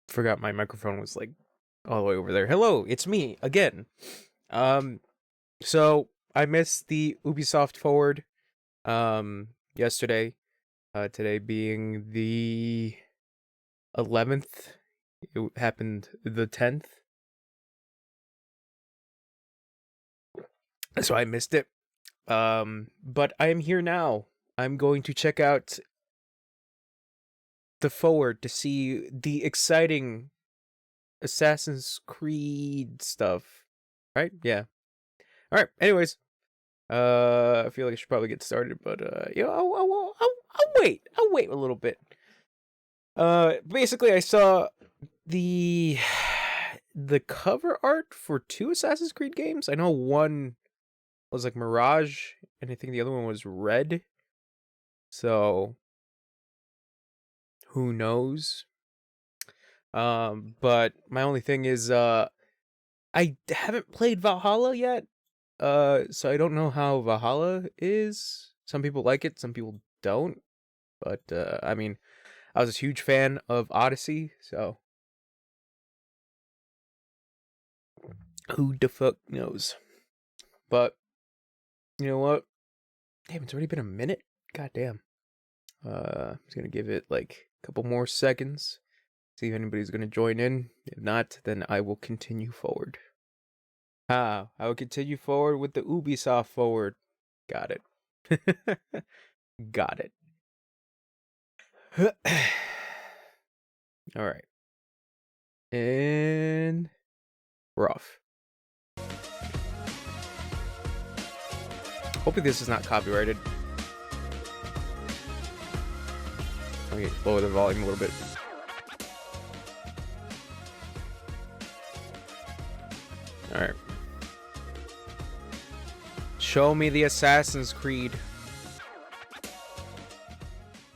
Forgot my microphone was like all the way over there. Hello, it's me again. So I missed the Ubisoft Forward yesterday. Today being the 11th. It happened the 10th. So I missed it. But I am here now. I'm going to check out the Forward to see the exciting Assassin's Creed stuff. Right? Yeah. All right. Anyways, I feel like I should probably get started, but I'll wait. I'll wait a little bit. Basically, I saw the cover art for 2 Assassin's Creed games. I know one was like Mirage, and I think the other one was Red. So who knows? But my only thing is, I haven't played Valhalla yet. So I don't know how Valhalla is. Some people like it, some people don't. But I mean, I was a huge fan of Odyssey, so who the fuck knows? But you know what? Damn, it's already been a minute. God damn. I'm just gonna give it like a couple more seconds. See if anybody's gonna join in. If not, then I will continue forward. I will continue forward with the Ubisoft Forward. Got it. Got it. All right. And we're off. Hopefully this is not copyrighted. Let me lower the volume a little bit. Alright. Show me the Assassin's Creed.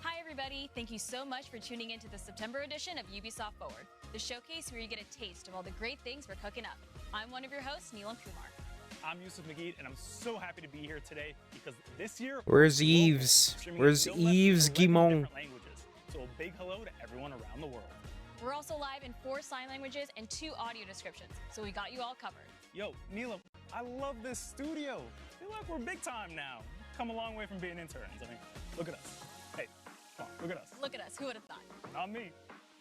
Hi everybody, thank you so much for tuning into the September edition of Ubisoft Forward, the showcase where you get a taste of all the great things we're cooking up. I'm one of your hosts, Neelam Kumar. I'm Yusuf Magid, and I'm so happy to be here today because this year... Where's Yves? Where's Yves Guimond? So a big hello to everyone around the world. We're also live in 4 sign languages and 2 audio descriptions, so we got you all covered. Yo, Neelam, I love this studio. I feel like we're big time now. Come a long way from being interns. I mean, look at us. Hey, come on, look at us. Look at us, who would have thought? Not me.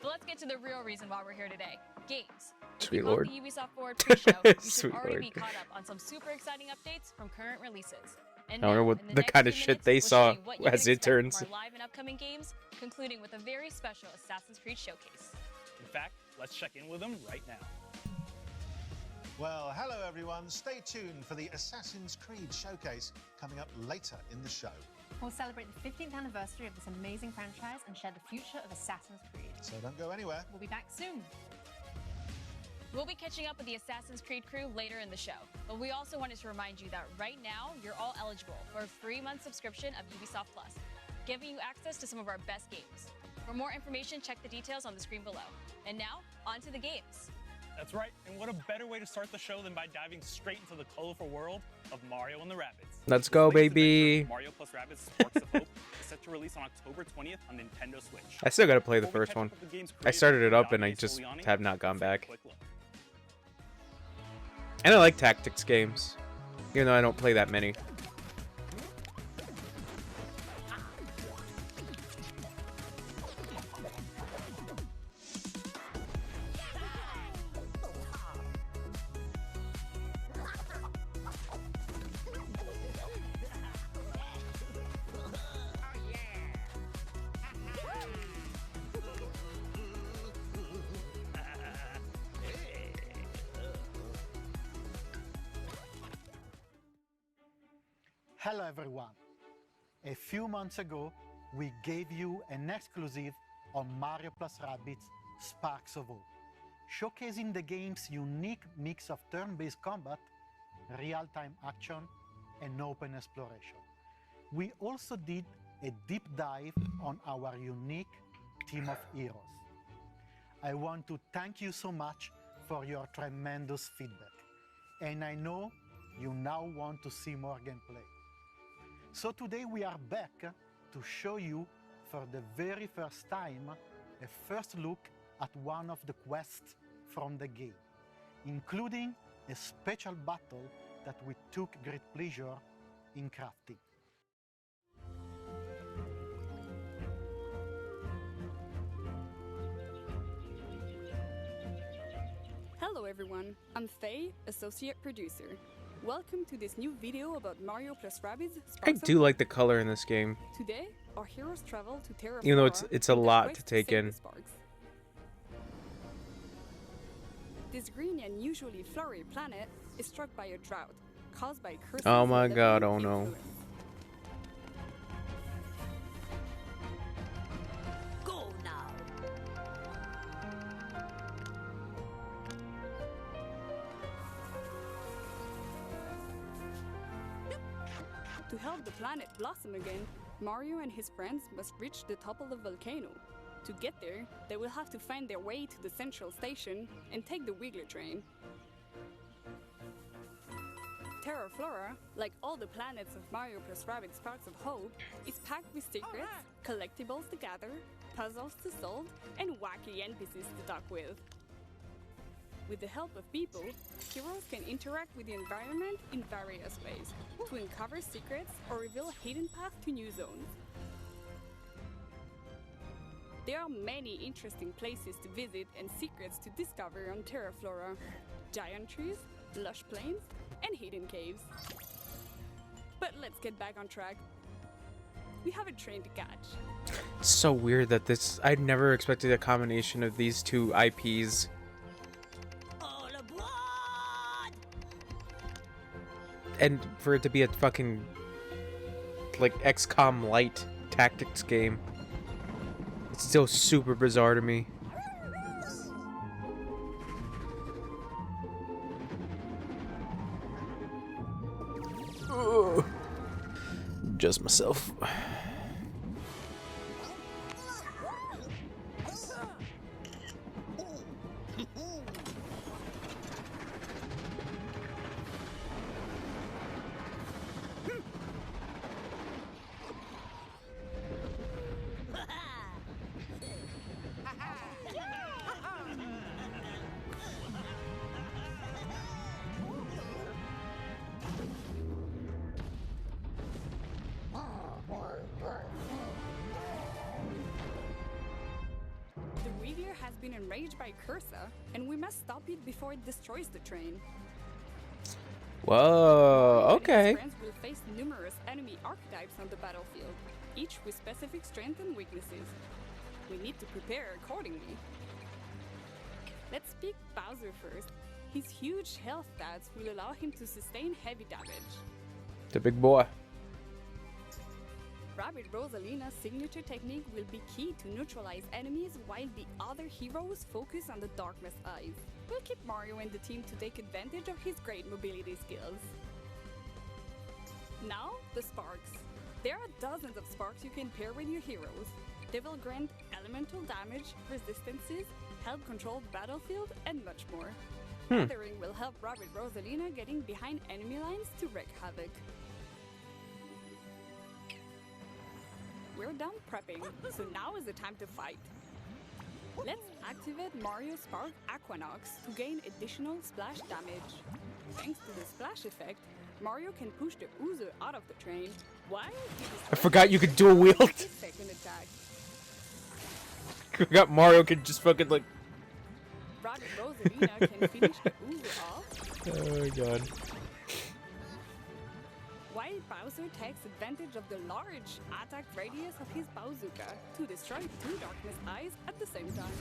But let's get to the real reason why we're here today, games. Sweet If you Lord. caught the Ubisoft Forward pre-show, you should Sweet already Lord. be caught up on some super exciting updates from current releases. And I don't know now, what in the next kind of 2 shit minutes, they we'll show saw you what you can as expect interns. from our live and upcoming games, concluding with a very special Assassin's Creed showcase. In fact, let's check in with them right now. Well, hello everyone. Stay tuned for the Assassin's Creed showcase coming up later in the show. We'll celebrate the 15th anniversary of this amazing franchise and share the future of Assassin's Creed. So don't go anywhere. We'll be back soon. We'll be catching up with the Assassin's Creed crew later in the show, but we also wanted to remind you that right now, you're all eligible for a 3-month subscription of Ubisoft Plus, giving you access to some of our best games. For more information, check the details on the screen below. And now, on to the games. That's right, and what a better way to start the show than by diving straight into the colorful world of Mario and the Rabbids. Let's go, This latest baby. adventure, Mario plus Rabbids Sparks of Hope, is set to release on October 20th on Nintendo Switch. I still gotta play the Before we first catch one. up with the game's I started it creator, up and I Dominic just Soliani, have not gone let's take a back. quick look. And I like tactics games, even though I don't play that many. Hello everyone. A few months ago, we gave you an exclusive on Mario plus Rabbids Sparks of Hope, showcasing the game's unique mix of turn-based combat, real-time action, and open exploration. We also did a deep dive on our unique team of heroes. I want to thank you so much for your tremendous feedback, and I know you now want to see more gameplay. So today we are back to show you for the very first time a first look at one of the quests from the game, including a special battle that we took great pleasure in crafting. Hello everyone, I'm Faye, Associate Producer. Welcome to this new video about Mario plus Rabbids I Sparks do of like the color in this game. Today, our heroes travel to Terra Even though Flora it's a in their lot quest to take save in. the Sparks. This green and usually flowery planet is struck by a drought caused by curses Oh my and god, living oh no. influence. Go now. To help the planet blossom again, Mario and his friends must reach the top of the volcano. To get there, they will have to find their way to the central station and take the Wiggler train. Terra Flora, like all the planets of Mario plus Rabbids Sparks of Hope, is packed with secrets, collectibles to gather, puzzles to solve, and wacky NPCs to talk with. With the help of people, heroes can interact with the environment in various ways to uncover secrets or reveal hidden paths to new zones. There are many interesting places to visit and secrets to discover on Terra Flora: giant trees, lush plains, and hidden caves. But let's get back on track. We have a train to catch. It's so weird that this... I'd never expected a combination of these two IPs. All aboard! And for it to be a fucking... like, XCOM Lite tactics game. It's still super bizarre to me. Ugh. Just myself. The Weaver has been enraged by Cursa, and we must stop it before it destroys the train. Whoa, Mario and okay. his friends will face numerous enemy archetypes on the battlefield, each with specific strengths and weaknesses. We need to prepare accordingly. Let's pick Bowser first. His huge health stats will allow him to sustain heavy damage. The big boy. Rabbid Rosalina's signature technique will be key to neutralize enemies while the other heroes focus on the Darkness Eyes. We'll keep Mario and the team to take advantage of his great mobility skills. Now, the Sparks. There are dozens of Sparks you can pair with your heroes. They will grant elemental damage, resistances, help control the battlefield, and much more. Gathering will help Rabbid Rosalina getting behind enemy lines to wreak havoc. We're done prepping, so now is the time to fight. Let's activate Mario Spark Aquanox to gain additional splash damage. Thanks to the splash effect, Mario can push the Uzo out of the train, while he I forgot you could dual wield. his second attack. I forgot Mario could just fucking like... Rabbid Rosalina can finish the Uzo off, Oh god. while Bowser takes advantage of the large attack radius of his bazooka to destroy two Darkness Eyes at the same time.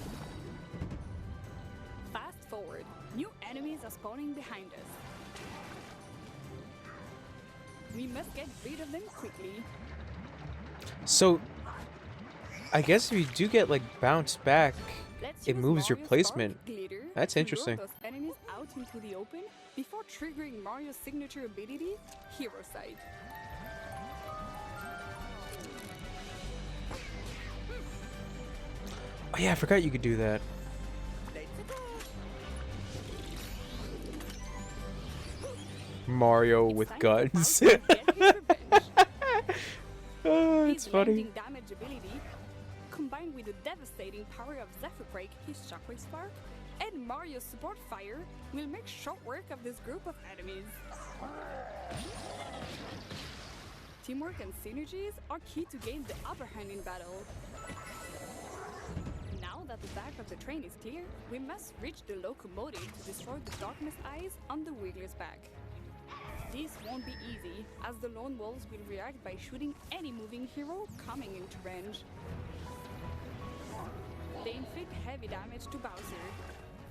Fast forward, new enemies are spawning behind us. We must get rid of them quickly. So, I guess if you do get like bounced back, Let's it use moves your Mario's placement. Spark Glitter That's to lure interesting. those enemies out into the open before triggering Mario's signature ability, Hero Sight. Oh yeah, I forgot you could do that. Mario with Time for guns. Bowser to get his revenge. it's his funny. landing damage ability, combined with the devastating power of Zephyr Break, his Shockwave Spark, and Mario's support fire, will make short work of this group of enemies. Teamwork and synergies are key to gain the upper hand in battle. Now that the back of the train is clear, we must reach the locomotive to destroy the Darkness Eyes on the Wiggler's back. This won't be easy, as the Lone Wolves will react by shooting any moving hero coming into range. They inflict heavy damage to Bowser.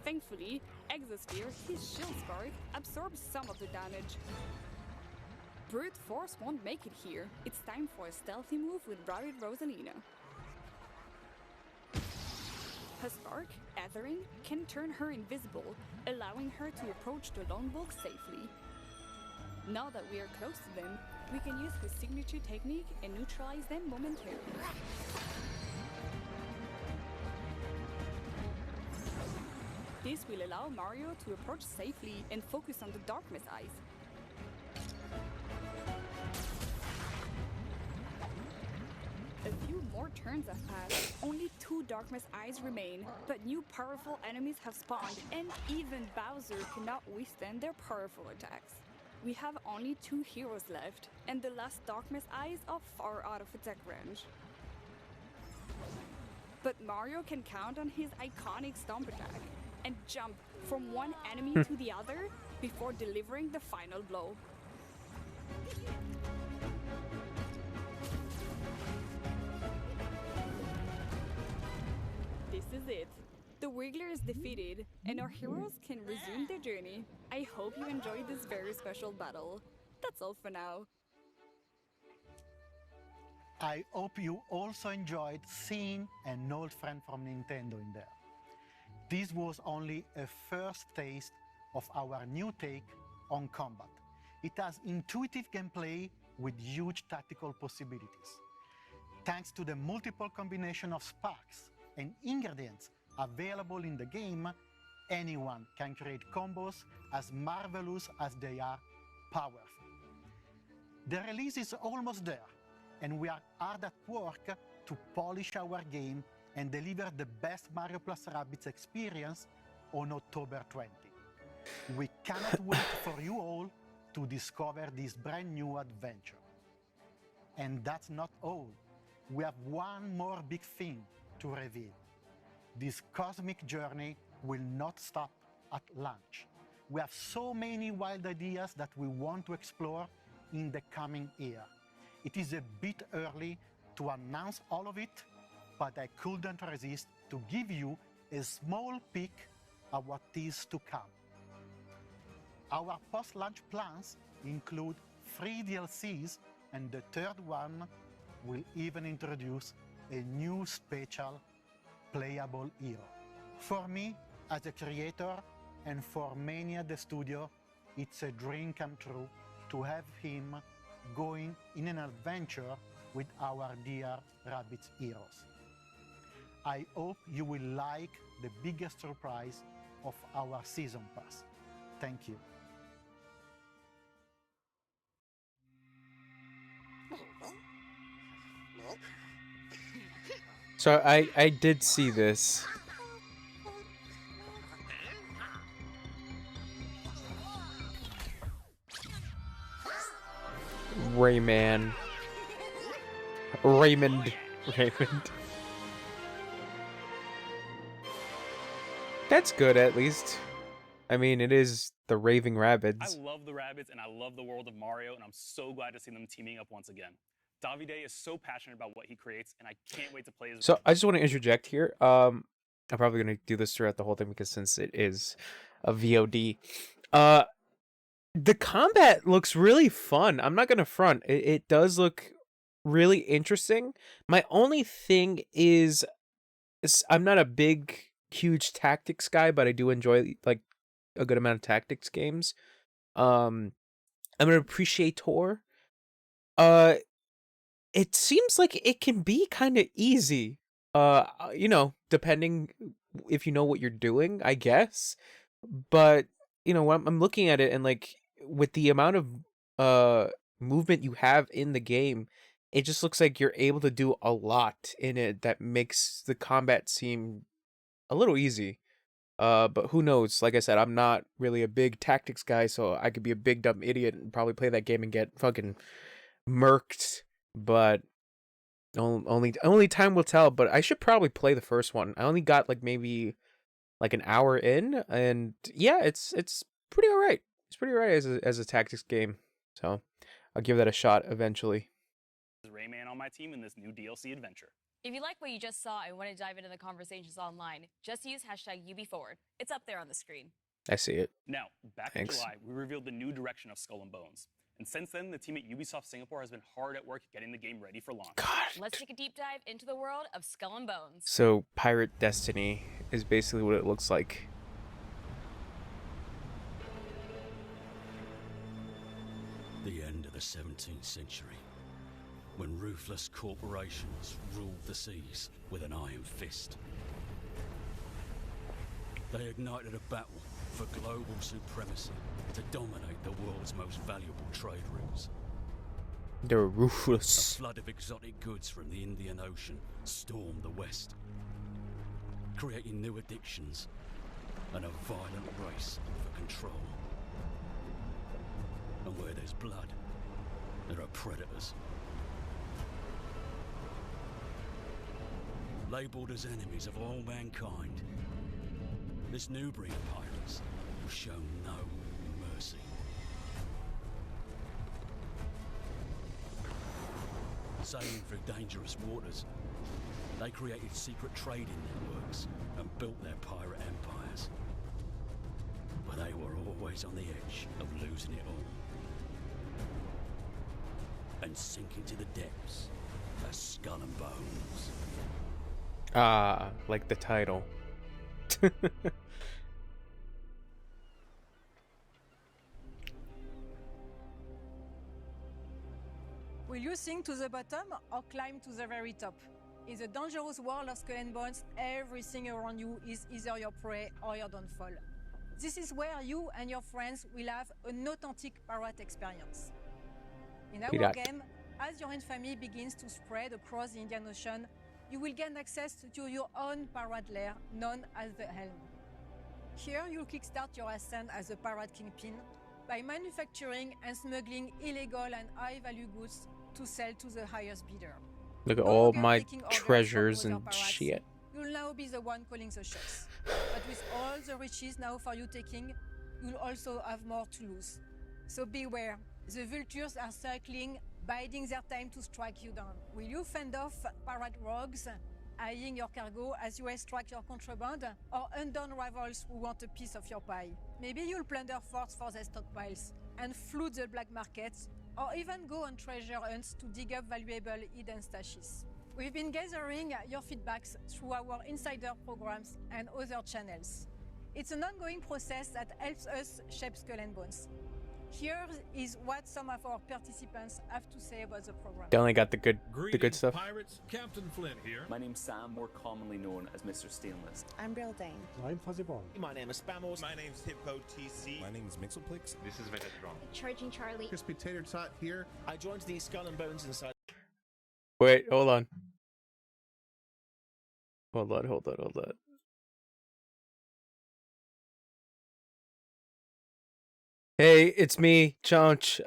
Thankfully, Exosphere, his shield spark, absorbs some of the damage. Brute Force won't make it here. It's time for a stealthy move with Rabbit Rosalina. Her spark, Ethering, can turn her invisible, allowing her to approach the Lone Wolf safely. Now that we are close to them, we can use her signature technique and neutralize them momentarily. This will allow Mario to approach safely and focus on the Darkness Eyes. A few more turns have passed, only 2 Darkness Eyes remain, but new powerful enemies have spawned, and even Bowser cannot withstand their powerful attacks. We have only 2 heroes left, and the last Darkness Eyes are far out of attack range. But Mario can count on his iconic stomp attack and jump from one enemy to the other before delivering the final blow. This is it. The Wiggler is defeated, and our heroes can resume their journey. I hope you enjoyed this very special battle. That's all for now. I hope you also enjoyed seeing an old friend from Nintendo in there. This was only a first taste of our new take on combat. It has intuitive gameplay with huge tactical possibilities. Thanks to the multiple combination of sparks and ingredients available in the game, anyone can create combos as marvelous as they are powerful. The release is almost there, and we are hard at work to polish our game and deliver the best Mario Plus Rabbids experience on October 20. We cannot wait for you all to discover this brand new adventure. And that's not all. We have one more big thing to reveal. This cosmic journey will not stop at launch. We have so many wild ideas that we want to explore in the coming year. It is a bit early to announce all of it, but I couldn't resist to give you a small peek at what is to come. Our post-launch plans include 3 DLCs, and the third one will even introduce a new special playable hero. For me, as a creator, and for many at the studio, it's a dream come true to have him going in an adventure with our dear Rabbids heroes. I hope you will like the biggest surprise of our season pass. Thank you. So I did see this. Rayman. Raymond. That's good, at least. I mean, it is the Raving Rabbids. I love the Rabbids and I love the world of Mario, and I'm so glad to see them teaming up once again. Davide is so passionate about what he creates, and I can't wait to play his. So I just want to interject here. I'm probably gonna do this throughout the whole thing because since it is a VOD, the combat looks really fun. I'm not gonna front. It does look really interesting. My only thing is I'm not a big, huge tactics guy, but I do enjoy like a good amount of tactics games. I'm an appreciator. It seems like it can be kind of easy. You know, depending if you know what you're doing, I guess. But you know, when I'm looking at it and like with the amount of movement you have in the game, it just looks like you're able to do a lot in it that makes the combat seem a little easy. But who knows? Like I said, I'm not really a big tactics guy, so I could be a big dumb idiot and probably play that game and get fucking murked. But only time will tell. But I should probably play the first one. I only got like maybe like an hour in, and yeah, it's pretty alright. It's pretty alright as a tactics game. So I'll give that a shot eventually. Rayman on my team in this new DLC adventure. If you like what you just saw and want to dive into the conversations online, just use hashtag #UbiForward. It's up there on the screen. I see it. Now, back Thanks. in July, we revealed the new direction of Skull and Bones. And since then, the team at Ubisoft Singapore has been hard at work getting the game ready for launch. God. Let's take a deep dive into the world of Skull and Bones. So Pirate Destiny is basically what it looks like. The end of the 17th century, when ruthless corporations ruled the seas with an iron fist. They ignited a battle for global supremacy to dominate the world's most valuable trade routes. They're A ruthless. flood of exotic goods from the Indian Ocean stormed the West, creating new addictions and a violent race for control. And where there's blood, there are predators. Labelled as enemies of all mankind, this new breed of pirates will show no mercy. Sailing through dangerous waters, they created secret trading networks and built their pirate empires. But they were always on the edge of losing it all and sinking to the depths as Skull and Bones. Ah, like the title. Will you sink to the bottom or climb to the very top? In the dangerous world of Skull and Bones, everything around you is either your prey or your downfall. This is where you and your friends will have an authentic pirate experience. In our Pirate. game, as your infamy begins to spread across the Indian Ocean, you will gain access to your own pirate lair, known as the Helm. Here, you'll kickstart your ascent as a pirate kingpin by manufacturing and smuggling illegal and high-value goods to sell to the highest bidder. Look at No all longer my taking orders from treasures other and pirates, shit. You'll now be the one calling the shots. But with all the riches now for you taking, you'll also have more to lose. So beware, the vultures are circling, biding their time to strike you down. Will you fend off pirate rogues, eyeing your cargo as you extract your contraband, or undone rivals who want a piece of your pie? Maybe you'll plunder forts for their stockpiles and flood the black markets, or even go on treasure hunts to dig up valuable hidden stashes. We've been gathering your feedbacks through our insider programs and other channels. It's an ongoing process that helps us shape Skull and Bones. Here is what some of our participants have to say about the program. They only got the good stuff. Pirates, Captain Flint here. My name's Sam, more commonly known as Mr. Stainless. I'm Brill Dane. I'm Fuzzy Bond. My name is Spamos. My name's Hippo TC. My name is Mixelplix. This is Vegetron. Charging Charlie. Crispy Tater Tot here. I joined the Skull and Bones inside. Wait, hold on. Hold on. Hey, it's me, Chonch.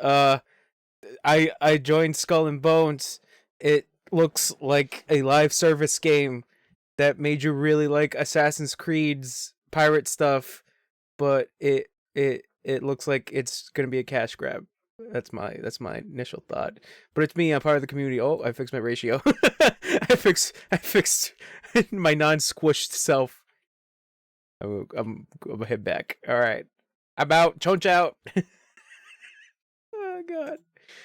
I joined Skull and Bones. It looks like a live service game that made you really like Assassin's Creed's pirate stuff, but it looks like it's gonna be a cash grab. That's my initial thought. But it's me. I'm part of the community. Oh, I fixed my ratio. I fixed my non-squished self. I'm gonna head back. All right. I'm out. Chonch out. Oh god.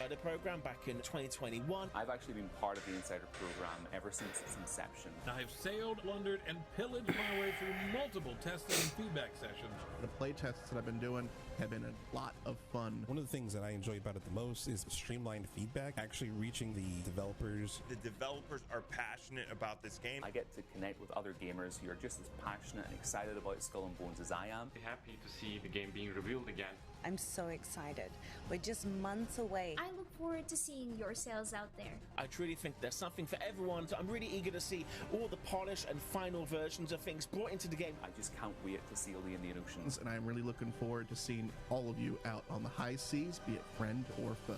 The program back in 2021. I've actually been part of the Insider program ever since its inception. I've sailed, plundered, and pillaged my way through multiple testing and feedback sessions. The play tests that I've been doing have been a lot of fun. One of the things that I enjoy about it the most is streamlined feedback, actually reaching the developers. The developers are passionate about this game. I get to connect with other gamers who are just as passionate and excited about Skull and Bones as I am. Happy to see the game being revealed again. I'm so excited. We're just months away. I look forward to seeing your sales out there. I truly think there's something for everyone, so I'm really eager to see all the polished and final versions of things brought into the game. I just can't wait to sail in the oceans. And I'm really looking forward to seeing all of you out on the high seas, be it friend or foe.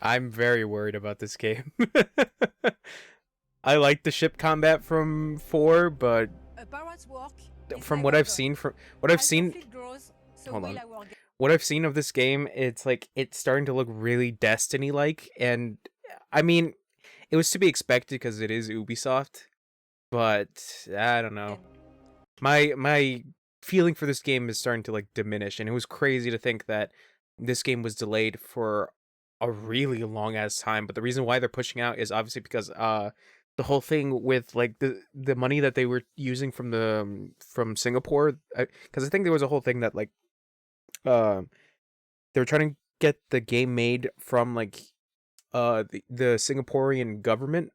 I'm very worried about this game. I like the ship combat from 4, but from what I've seen hold on. What I've seen of this game, it's like it's starting to look really Destiny-like, and I mean, it was to be expected because it is Ubisoft, but I don't know. My feeling for this game is starting to like diminish, and it was crazy to think that this game was delayed for a really long ass time. But the reason why they're pushing out is obviously because the whole thing with like the money that they were using from Singapore, because I think there was a whole thing that like they were trying to get the game made from like the Singaporean government,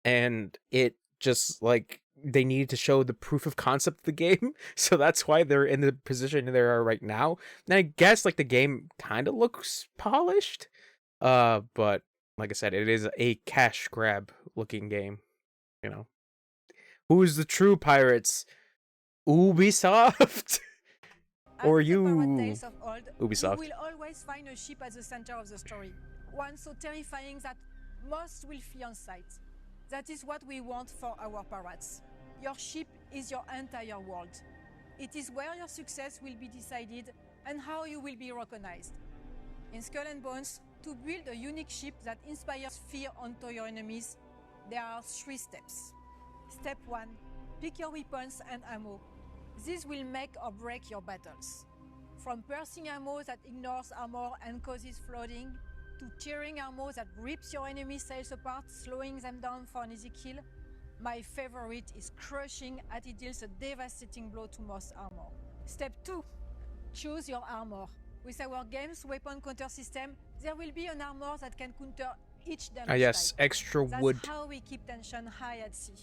and it just like they needed to show the proof of concept of the game, so that's why they're in the position they are right now. And I guess like the game kind of looks polished, but like I said, it is a cash grab looking game. You know, who's the true pirates? Ubisoft. Or you, Ubisoft. You will always find a ship at the center of the story. One so terrifying that most will flee on sight. That is what we want for our pirates. Your ship is your entire world. It is where your success will be decided and how you will be recognized. In Skull and Bones, to build a unique ship that inspires fear onto your enemies, there are 3 steps. Step 1, pick your weapons and ammo. This will make or break your battles. From piercing ammo that ignores armor and causes flooding, to tearing ammo that rips your enemy sails apart, slowing them down for an easy kill, my favorite is crushing as it deals a devastating blow to most armor. Step 2, choose your armor. With our game's weapon counter system, there will be an armor that can counter each damage yes, type. extra wood. That's how we keep tension high at sea.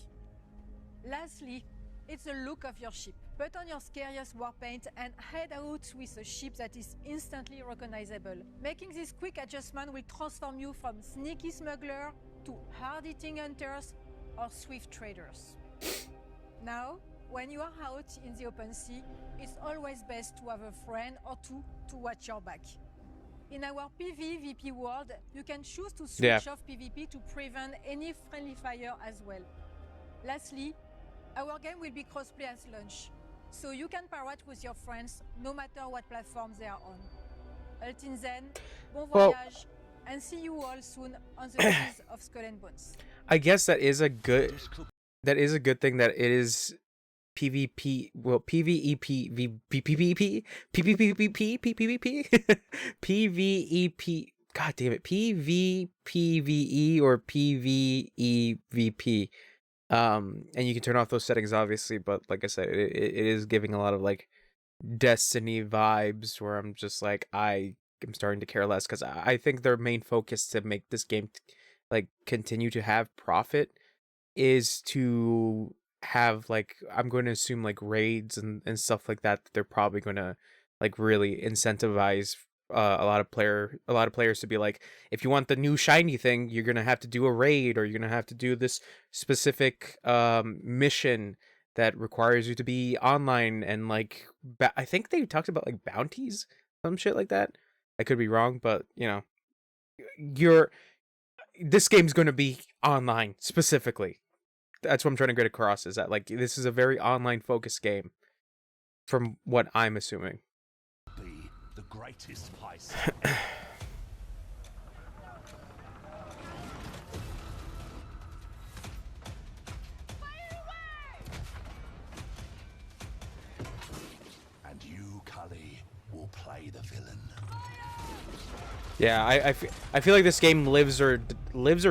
Lastly, it's the look of your ship. Put on your scariest war paint and head out with a ship that is instantly recognizable. Making this quick adjustment will transform you from sneaky smuggler to hard-hitting hunters or swift traders. Now, when you are out in the open sea, it's always best to have a friend or two to watch your back. In our PvVP world, you can choose to switch off PvP to prevent any friendly fire as well. Lastly, our game will be crossplay at launch, so you can pirate with your friends no matter what platforms they are on. Until then, bon voyage, and see you all soon on the seas of Skull and Bones. I guess that is a good thing that it is PvP, well, PvEP, PvEP, god damn it, PvPvE or PvEVP. And you can turn off those settings obviously, but like I said, it is giving a lot of like Destiny vibes where I'm just like, I am starting to care less, because I think their main focus to make this game like continue to have profit is to have like, I'm going to assume like raids and stuff like that they're probably going to like really incentivize a lot of players to be like, if you want the new shiny thing, you're gonna have to do a raid, or you're gonna have to do this specific mission that requires you to be online, and like I think they talked about like bounties, some shit like that. I could be wrong, but you know, this game's gonna be online specifically. That's what I'm trying to get across, is that like this is a very online focused game, from what I'm assuming. The greatest heist. And you, Cully, will play the villain. Yeah, I feel like this game lives or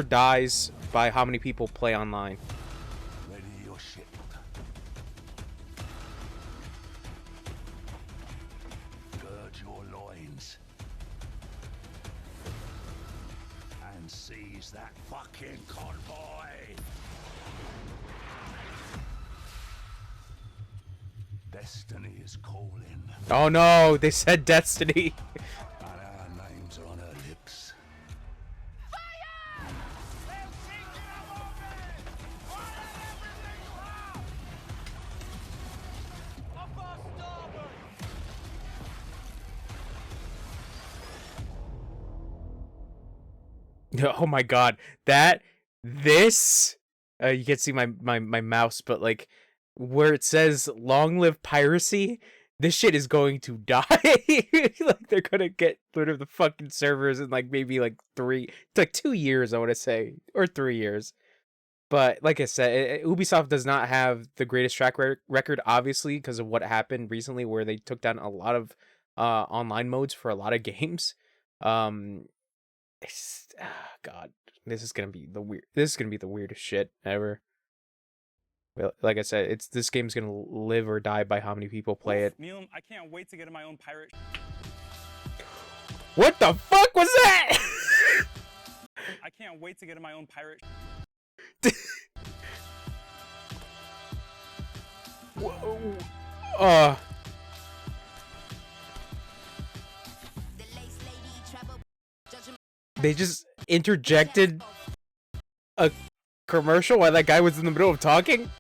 dies by how many people play online. Ready your ship. Gird your loins. And seize that fucking convoy. Destiny is calling. Oh no, they said Destiny. And our names are on her lips. Oh my god, this you can't see my mouse, but like where it says "Long live piracy," this shit is going to die. Like they're gonna get rid of the fucking servers in like maybe like 2 years, I want to say, or 3 years. But like I said, Ubisoft does not have the greatest track record, obviously, because of what happened recently, where they took down a lot of online modes for a lot of games. God, this is gonna be the weirdest shit ever. Well, like I said, this game's gonna live or die by how many people play it. Neil, I can't wait to get in my own pirate. What the fuck was that? I can't wait to get in my own pirate. Whoa. They just interjected a commercial while that guy was in the middle of talking?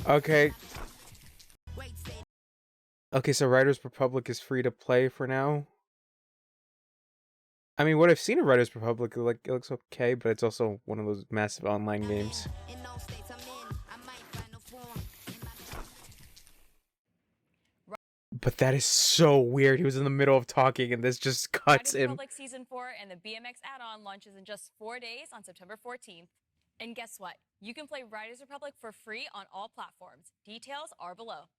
Okay. Okay, so Riders Republic is free to play for now. I mean, what I've seen of Riders Republic, it looks okay, but it's also one of those massive online games. But that is so weird. He was in the middle of talking, and this just cuts Riders him. Republic Season 4 and the BMX add-on launches in just 4 days on September 14th. And guess what? You can play Riders Republic for free on all platforms. Details are below.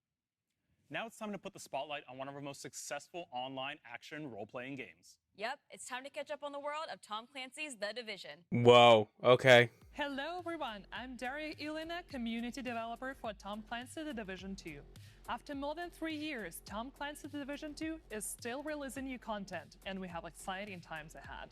Now it's time to put the spotlight on one of our most successful online action role-playing games. Yep, it's time to catch up on the world of Tom Clancy's The Division. Whoa, okay. Hello everyone, I'm Daria Ilina, community developer for Tom Clancy The Division 2. After more than 3 years, Tom Clancy The Division 2 is still releasing new content, and we have exciting times ahead.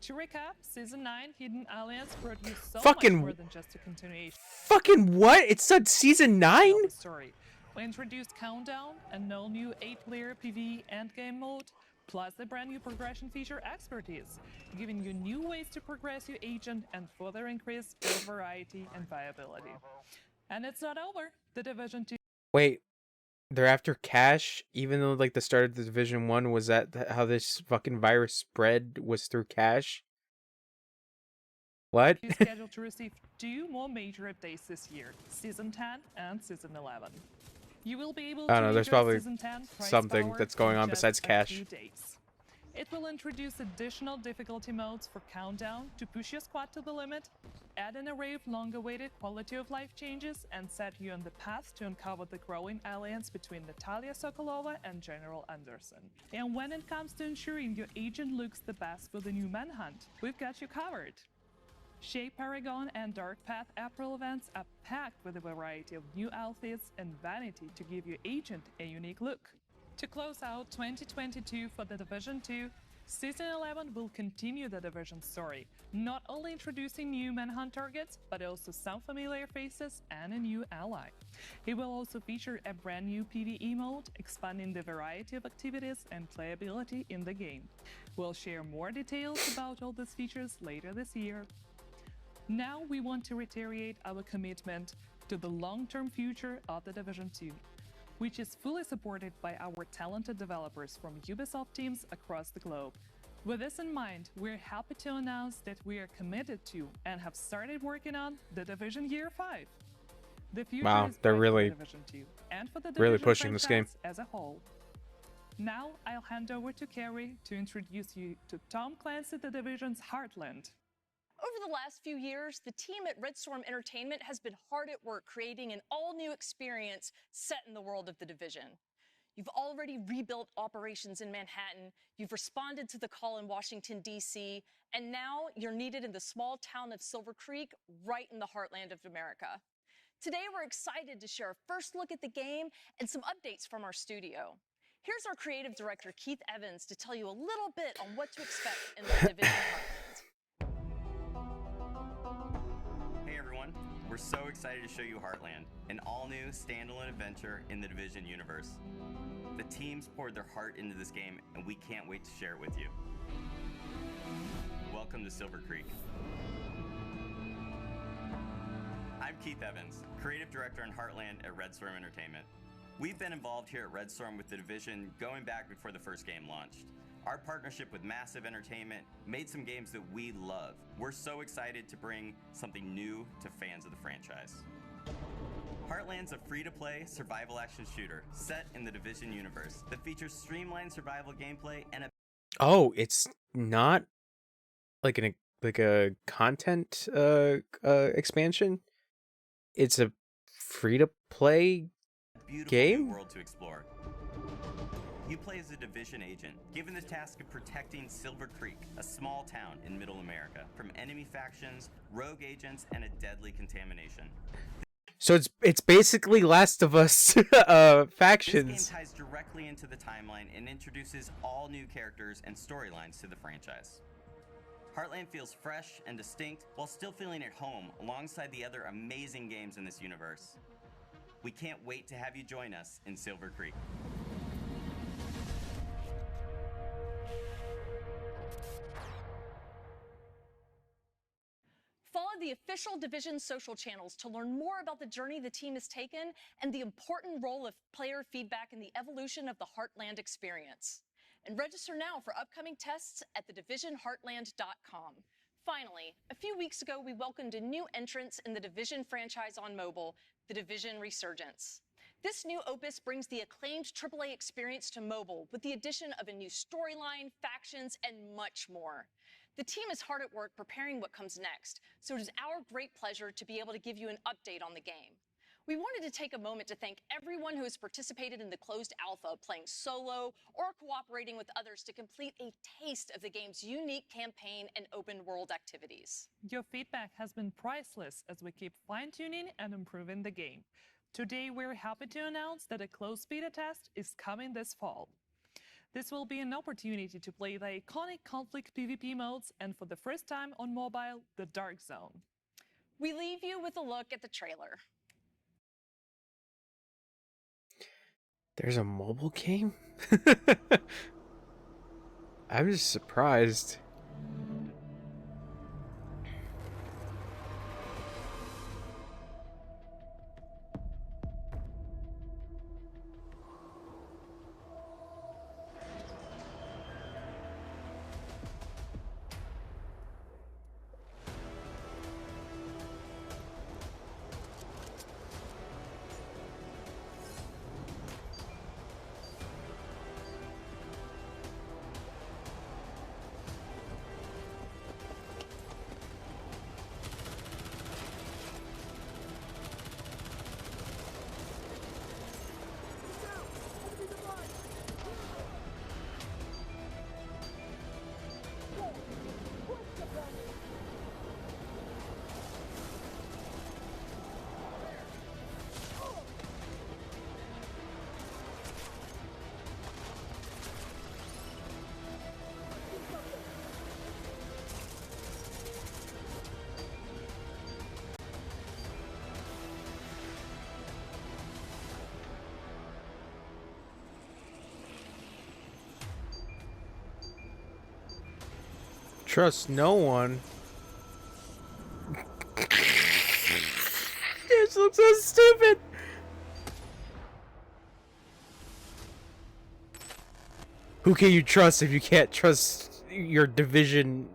To recap, Season 9 Hidden Alliance brought you so much more than just a continuation. Fucking what? It said Season 9? Sorry. We introduced Countdown, an all-new 8-player PvE endgame mode, plus the brand new progression feature Expertise, giving you new ways to progress your agent and further increase build variety and viability. And it's not over. The Division 2... Wait, they're after cash? Even though, like, the start of the Division 1 was that how this fucking virus spread was through cash? What? You're scheduled to receive 2 more major updates this year, Season 10 and Season 11. You will be able to I don't know, there's enjoy probably Season 10 price something power that's going in on just besides a cash. few days. It will introduce additional difficulty modes for Countdown to push your squad to the limit, add an array of long-awaited quality-of-life changes, and set you on the path to uncover the growing alliance between Natalia Sokolova and General Anderson. And when it comes to ensuring your agent looks the best for the new Manhunt, we've got you covered. Shape Paragon and Dark Path April events are packed with a variety of new outfits and vanity to give your agent a unique look. To close out 2022 for The Division 2, Season 11 will continue the Division story, not only introducing new Manhunt targets, but also some familiar faces and a new ally. It will also feature a brand new PvE mode, expanding the variety of activities and playability in the game. We'll share more details about all these features later this year. Now we want to reiterate our commitment to the long-term future of The Division 2, which is fully supported by our talented developers from Ubisoft teams across the globe. With this in mind, we're happy to announce that we are committed to and have started working on The Division Year 5. The future Wow, is they're bright for really, The Division 2 and for the really Division pushing this game. franchise as a whole. Now I'll hand over to Carrie to introduce you to Tom Clancy The Division's Heartland. Over the last few years, the team at Red Storm Entertainment has been hard at work creating an all-new experience set in the world of The Division. You've already rebuilt operations in Manhattan, you've responded to the call in Washington, D.C., and now you're needed in the small town of Silver Creek, right in the heartland of America. Today, we're excited to share a first look at the game and some updates from our studio. Here's our creative director, Keith Evans, to tell you a little bit on what to expect in the Division heartland. Hey We're so excited to show you Heartland, an all-new standalone adventure in the Division universe. The teams poured their heart into this game, and we can't wait to share it with you. Welcome to Silver Creek. I'm Keith Evans, Creative Director in Heartland at Red Storm Entertainment. We've been involved here at Red Storm with the Division going back before the first game launched. Our partnership with Massive Entertainment made some games that we love. We're so excited to bring something new to fans of the franchise. Heartland's a free-to-play survival action shooter set in the Division universe that features streamlined survival gameplay and a Oh, it's not like a content expansion. It's a free-to-play beautiful game. new world to explore. You play as a Division agent, given the task of protecting Silver Creek, a small town in Middle America, from enemy factions, rogue agents, and a deadly contamination. So it's basically Last of Us factions. This game ties directly into the timeline and introduces all new characters and storylines to the franchise. Heartland feels fresh and distinct while still feeling at home alongside the other amazing games in this universe. We can't wait to have you join us in Silver Creek. Follow the official Division social channels to learn more about the journey the team has taken and the important role of player feedback in the evolution of the Heartland experience. And register now for upcoming tests at thedivisionheartland.com. Finally, a few weeks ago, we welcomed a new entrance in the Division franchise on mobile, The Division Resurgence. This new opus brings the acclaimed AAA experience to mobile with the addition of a new storyline, factions, and much more. The team is hard at work preparing what comes next, so it is our great pleasure to be able to give you an update on the game. We wanted to take a moment to thank everyone who has participated in the closed alpha, playing solo or cooperating with others to complete a taste of the game's unique campaign and open world activities. Your feedback has been priceless as we keep fine-tuning and improving the game. Today, we're happy to announce that a closed beta test is coming this fall. This will be an opportunity to play the iconic conflict PvP modes and for the first time on mobile, the Dark Zone. We leave you with a look at the trailer. There's a mobile game? I'm just surprised. Trust no one. This looks so stupid. Who can you trust if you can't trust your Division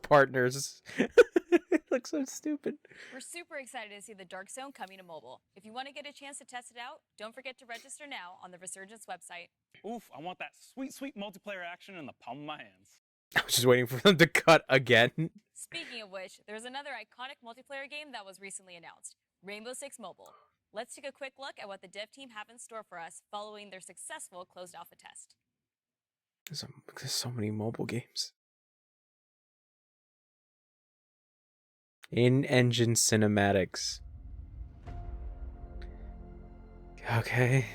partners? It looks so stupid. We're super excited to see the Dark Zone coming to mobile. If you want to get a chance to test it out, don't forget to register now on the Resurgence website. Oof, I want that sweet, sweet multiplayer action in the palm of my hands. I was just waiting for them to cut again. Speaking of which, there's another iconic multiplayer game that was recently announced, Rainbow Six Mobile. Let's take a quick look at what the dev team have in store for us following their successful closed alpha test. There's so many mobile games. In-engine cinematics. Okay.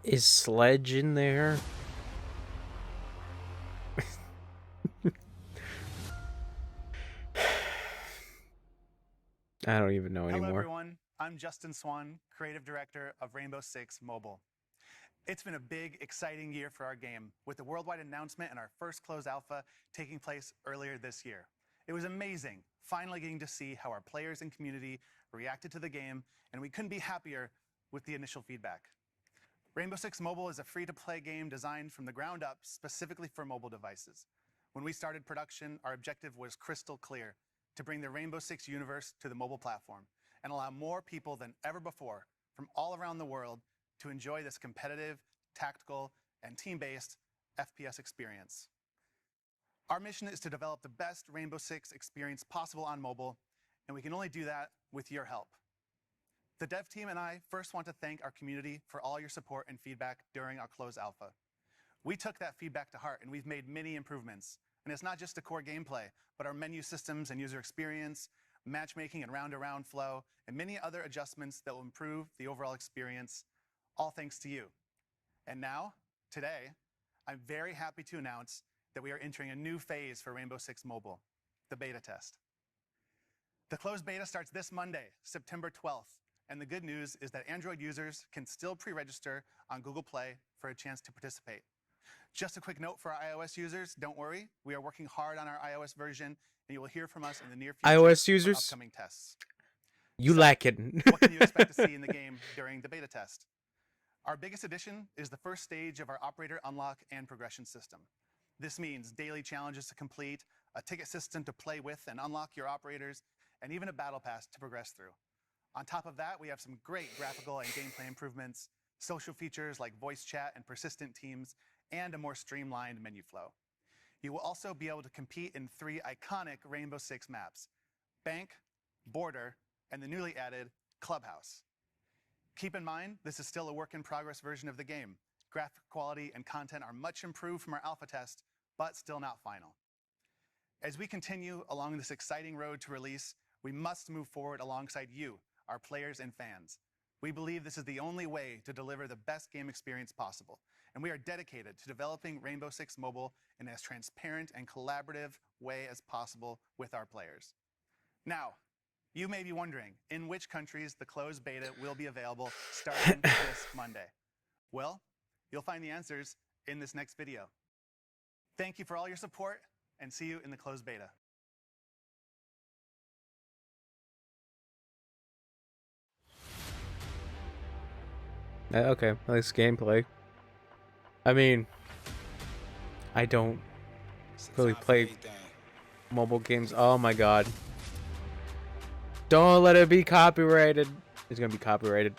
Is Sledge in there? I don't even know anymore. Hello, everyone. I'm Justin Swan, Creative Director of Rainbow Six Mobile. It's been a big, exciting year for our game, with the worldwide announcement and our first closed alpha taking place earlier this year. It was amazing, finally getting to see how our players and community reacted to the game, and we couldn't be happier with the initial feedback. Rainbow Six Mobile is a free-to-play game designed from the ground up specifically for mobile devices. When we started production, our objective was crystal clear: to bring the Rainbow Six universe to the mobile platform and allow more people than ever before from all around the world to enjoy this competitive, tactical, and team-based FPS experience. Our mission is to develop the best Rainbow Six experience possible on mobile, and we can only do that with your help. The dev team and I first want to thank our community for all your support and feedback during our closed alpha. We took that feedback to heart, and we've made many improvements. And it's not just the core gameplay, but our menu systems and user experience, matchmaking and round-to-round flow, and many other adjustments that will improve the overall experience, all thanks to you. And now, today, I'm very happy to announce that we are entering a new phase for Rainbow Six Mobile, the beta test. The closed beta starts this Monday, September 12th, and the good news is that Android users can still pre-register on Google Play for a chance to participate. Just a quick note for our iOS users, don't worry, we are working hard on our iOS version, and you will hear from us in the near future iOS for users, upcoming tests. you So, lacking. what can you expect to see in the game during the beta test? Our biggest addition is the first stage of our operator unlock and progression system. This means daily challenges to complete, a ticket system to play with and unlock your operators, and even a battle pass to progress through. On top of that, we have some great graphical and gameplay improvements, social features like voice chat and persistent teams, and a more streamlined menu flow. You will also be able to compete in 3 iconic Rainbow Six maps: Bank, Border, and the newly added Clubhouse. Keep in mind, this is still a work-in-progress version of the game. Graphic quality and content are much improved from our alpha test, but still not final. As we continue along this exciting road to release, we must move forward alongside you, our players and fans. We believe this is the only way to deliver the best game experience possible, and we are dedicated to developing Rainbow Six Mobile in as transparent and collaborative way as possible with our players. Now, you may be wondering in which countries the closed beta will be available starting this Monday. Well, you'll find the answers in this next video. Thank you for all your support, and see you in the closed beta. Okay, nice gameplay. I mean, I don't really play mobile games. Oh my god. Don't let it be copyrighted. It's gonna be copyrighted.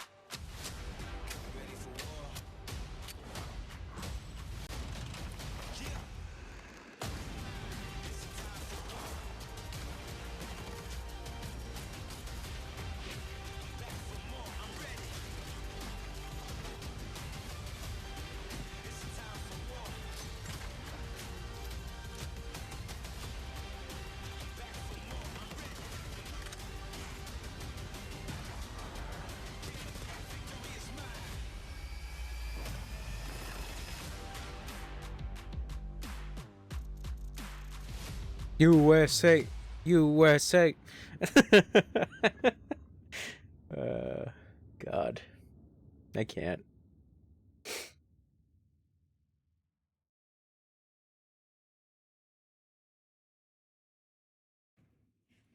USA, USA. God, I can't.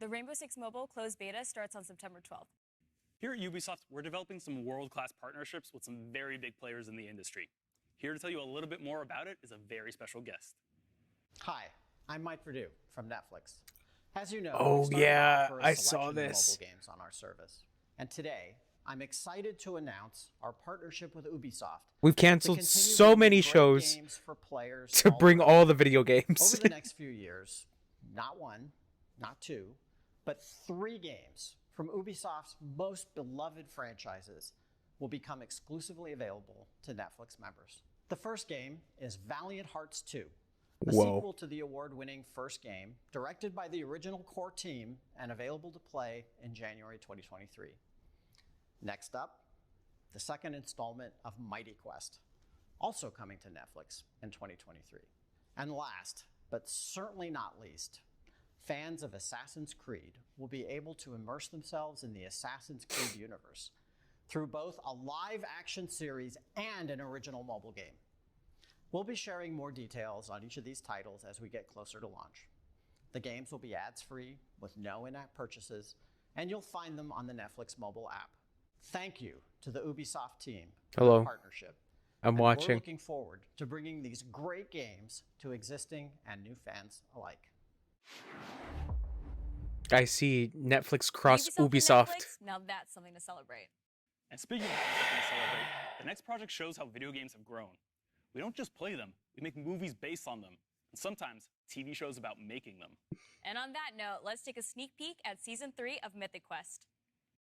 The Rainbow Six Mobile closed beta starts on September 12th. Here at Ubisoft, we're developing some world-class partnerships with some very big players in the industry. Here to tell you a little bit more about it is a very special guest. Hi, I'm Mike Perdue from Netflix. As you know, Oh, we started yeah, to offer a I saw selection of this. mobile games on our service. And today, I'm excited to announce our partnership with Ubisoft. We've canceled so many shows to bring all the video games. Over the next few years, not 1, not 2, but 3 games from Ubisoft's most beloved franchises will become exclusively available to Netflix members. The first game is Valiant Hearts 2, a sequel to the award-winning first game, directed by the original core team and available to play in January 2023. Next up, the second installment of Mighty Quest, also coming to Netflix in 2023. And last, but certainly not least, fans of Assassin's Creed will be able to immerse themselves in the Assassin's Creed universe through both a live-action series and an original mobile game. We'll be sharing more details on each of these titles as we get closer to launch. The games will be ads-free with no in-app purchases, and you'll find them on the Netflix mobile app. Thank you to the Ubisoft team for Hello. their partnership. I'm and watching. We're looking forward to bringing these great games to existing and new fans alike. I see Netflix cross and Ubisoft. Netflix, now that's something to celebrate. And speaking of something to celebrate, the next project shows how video games have grown. We don't just play them, we make movies based on them, and sometimes TV shows about making them. And on that note, let's take a sneak peek at Season 3 of Mythic Quest.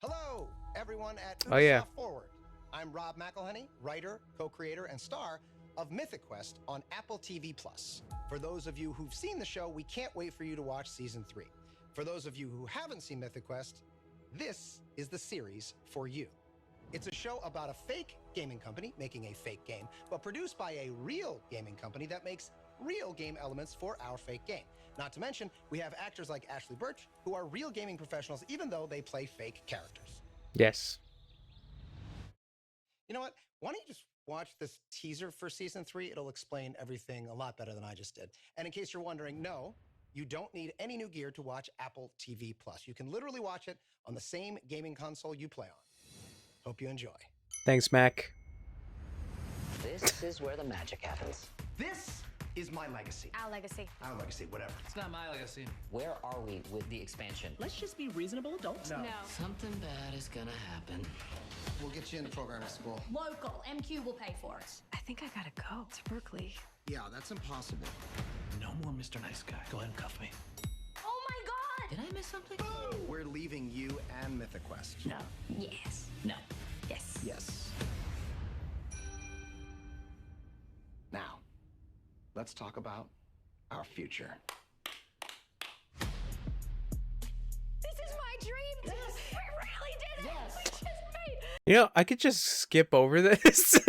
Hello, everyone at Ubisoft Oh, yeah. Forward. I'm Rob McElhenney, writer, co-creator, and star of Mythic Quest on Apple TV+. For those of you who've seen the show, we can't wait for you to watch Season 3. For those of you who haven't seen Mythic Quest, this is the series for you. It's a show about a fake gaming company making a fake game, but produced by a real gaming company that makes real game elements for our fake game. Not to mention, we have actors like Ashley Birch, who are real gaming professionals, even though they play fake characters. Yes. You know what? Why don't you just watch this teaser for Season 3? It'll explain everything a lot better than I just did. And in case you're wondering, no, you don't need any new gear to watch Apple TV+. You can literally watch it on the same gaming console you play on. Hope you enjoy. Thanks, Mac. This is where the magic happens. This is my legacy. Our legacy. Our legacy, whatever. It's not my legacy. Where are we with the expansion? Let's just be reasonable adults. No. Something bad is gonna happen. We'll get you into programming school. Local. MQ will pay for it. I think I gotta go to Berkeley. Yeah, that's impossible. No more Mr. Nice Guy. Go ahead and cuff me. Oh my god! Did I miss something? We're leaving you and Mythic Quest. No. Yes. No. Yes. Yes. Now, let's talk about our future. This is my dream! Yes. We really did it! Yes. We just made You know, I could just skip over this.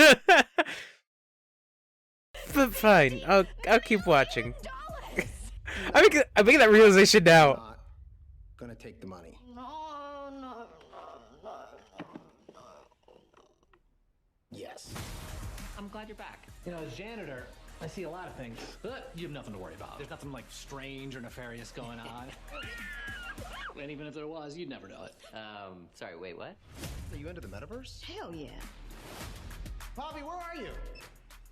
But fine, I'll keep watching. I'm making that realization now. Not gonna take the money. No. Yes. I'm glad you're back. You know, as janitor, I see a lot of things, but you have nothing to worry about. There's nothing like strange or nefarious going on. And even if there was, you'd never know it. Sorry, wait, what? Are you into the metaverse? Hell yeah. Bobby, where are you?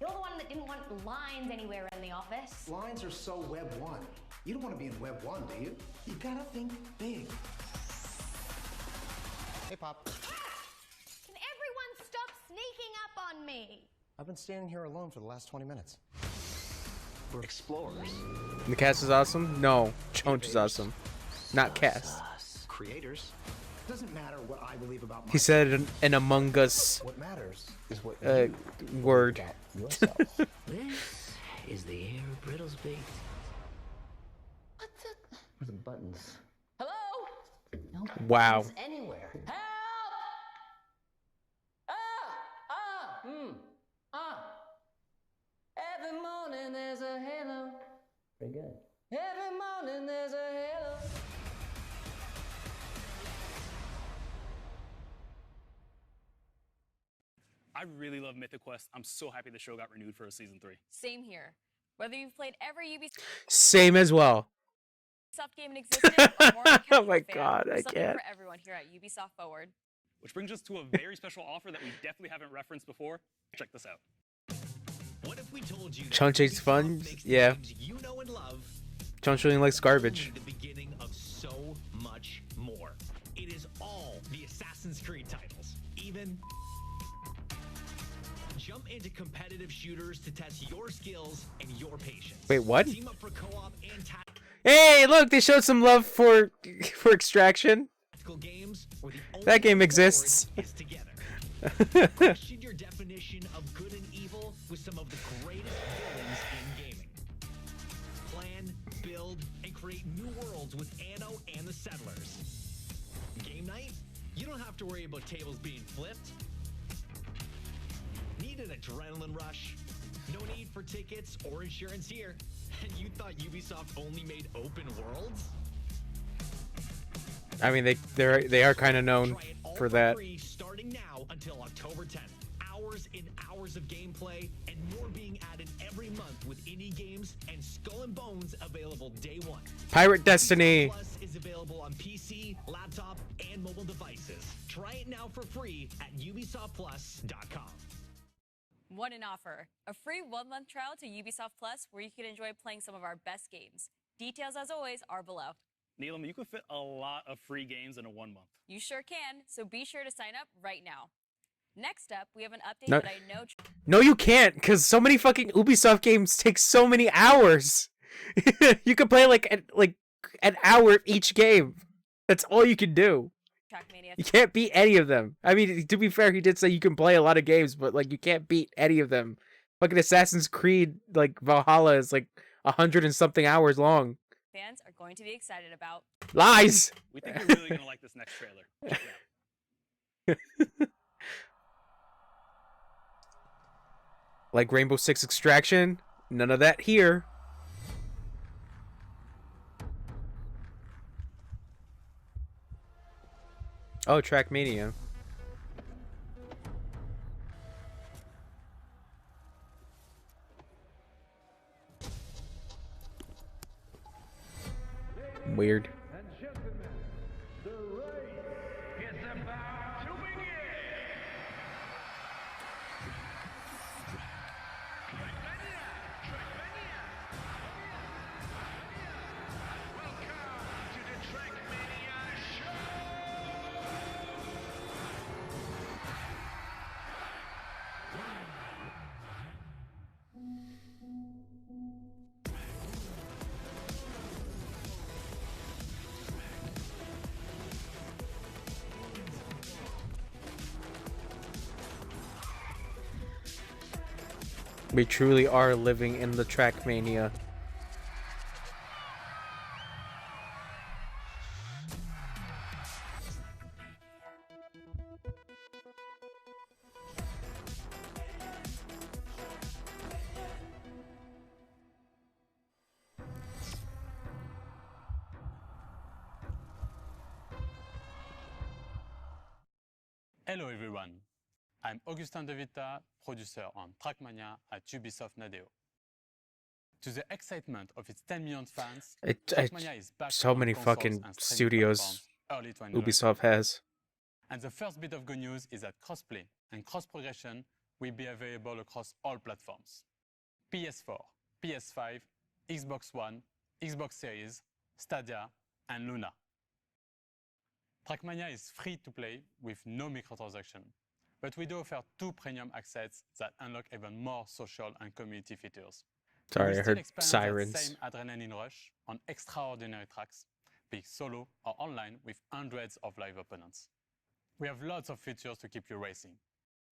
You're the one that didn't want lines anywhere in the office. Lines are so Web 1. You don't want to be in Web 1, do you? You gotta think big. Hey, Pop. Can everyone stop sneaking up on me? I've been standing here alone for the last 20 minutes. We're explorers. The cast is awesome? No, Chonch is awesome. Not cast. Creators. Doesn't matter what I believe about He said an Among Us What matters is what you word. about yourself. This is the air of Brittle's baked. What's it? Where's the buttons? Hello? No Wow. buttons anywhere. Help! Every morning there's a halo. Pretty good. Every morning there's a halo. I really love Mythic Quest. I'm so happy the show got renewed for a Season 3. Same here. Whether you've played every Ubisoft Same as well. game in existence or more of a Oh casual my fan, God, there's I something can't. for everyone here at Ubisoft Forward. Which brings us to a very special offer that we definitely haven't referenced before. Check this out. What if we told you Chonch hates fun? Yeah. you know and love Chonch really likes garbage. the beginning of so much more. It is all the Assassin's Creed titles. Even jump into competitive shooters to test your skills and your patience. Wait, what? Team up for co-op and Hey, look, they showed some love for Extraction. tactical games where the only That game way exists. forward is together. Question your definition of good and evil with some of the greatest villains in gaming. Plan, build, and create new worlds with Anno and the Settlers. Game night? You don't have to worry about tables being flipped. adrenaline rush? No need for tickets or insurance here. And you thought Ubisoft only made open worlds? I mean, they are kind of known for that. Free starting now until October 10th. Hours and hours of gameplay and more being added every month with indie games and Skull and Bones available day one. Pirate Destiny. Plus is available on PC, laptop, and mobile devices. Try it now for free at ubisoftplus.com. What an offer. A free 1-month trial to Ubisoft Plus where you can enjoy playing some of our best games. Details, as always, are below. Neelam, you could fit a lot of free games in a 1 month. You sure can, so be sure to sign up right now. Next up, we have an update No, that I know... no, you can't, because so many fucking Ubisoft games take so many hours. You can play like an hour of each game. That's all you can do. Trackmania. You can't beat any of them. I mean, to be fair, he did say you can play a lot of games, but like you can't beat any of them. Fucking Assassin's Creed, like Valhalla, is like 100 and something hours long. Fans are going to be excited about. Lies. We think you're really gonna like this next trailer. Check it out. Like Rainbow Six Extraction, none of that here. Oh, Trackmania. Weird. We truly are living in the Trackmania. Hello everyone, I'm Augustin De Vita, producer on Trackmania at Ubisoft Nadeo. To the excitement of its 10 million fans, Trackmania is back so on many consoles fucking and streaming studios platforms early 2023. Ubisoft has. And the first bit of good news is that crossplay and cross-progression will be available across all platforms. PS4, PS5, Xbox One, Xbox Series, Stadia, and Luna. Trackmania is free to play with no microtransaction, but we do offer 2 premium access that unlock even more social and community features. Sorry, We I still heard experience sirens. that same adrenaline rush on extraordinary tracks, be it solo or online with hundreds of live opponents. We have lots of features to keep you racing.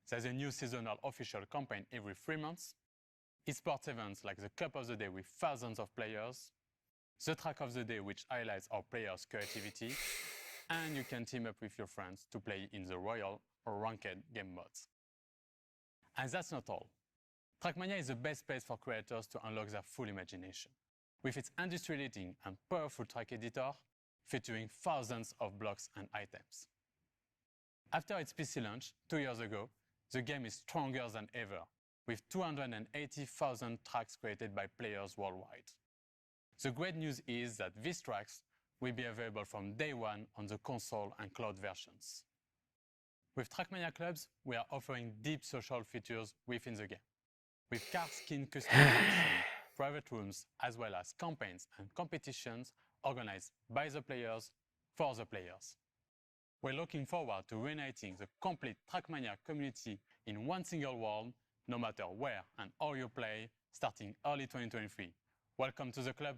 There's a new seasonal official campaign every 3 months, esports events like the Cup of the Day with thousands of players, the Track of the Day which highlights our players' creativity, and you can team up with your friends to play in the Royal or Ranked game modes. And that's not all. Trackmania is the best place for creators to unlock their full imagination, with its industry-leading and powerful track editor, featuring thousands of blocks and items. After its PC launch 2 years ago, the game is stronger than ever, with 280,000 tracks created by players worldwide. The great news is that these tracks will be available from day one on the console and cloud versions. With Trackmania Clubs, we are offering deep social features within the game, with car skin customization, private rooms, as well as campaigns and competitions organized by the players for the players. We're looking forward to reuniting the complete Trackmania community in one single world, no matter where and how you play, starting early 2023. Welcome to the club.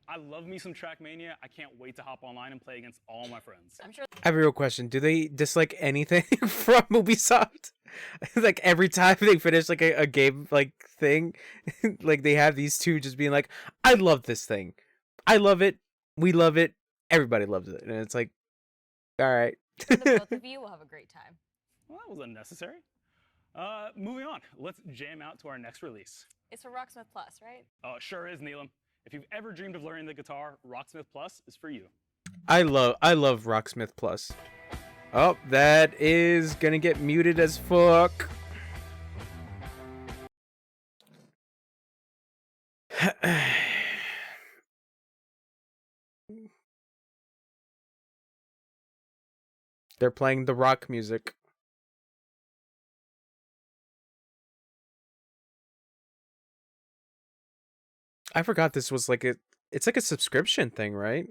I love me some Trackmania. I can't wait to hop online and play against all my friends. I'm sure. I have a real question. Do they dislike anything from Ubisoft? Like every time they finish like a game like thing, like they have these two just being like, I love this thing. I love it. We love it. Everybody loves it. And it's like, all right. The both of you will have a great time. Well, that was unnecessary. Moving on, let's jam out to our next release. It's for Rocksmith Plus, right? Oh, it sure is, Neelam. If you've ever dreamed of learning the guitar, Rocksmith Plus is for you. I love Rocksmith Plus. Oh, that is gonna get muted as fuck. They're playing the rock music. I forgot this was like it's like a subscription thing, right?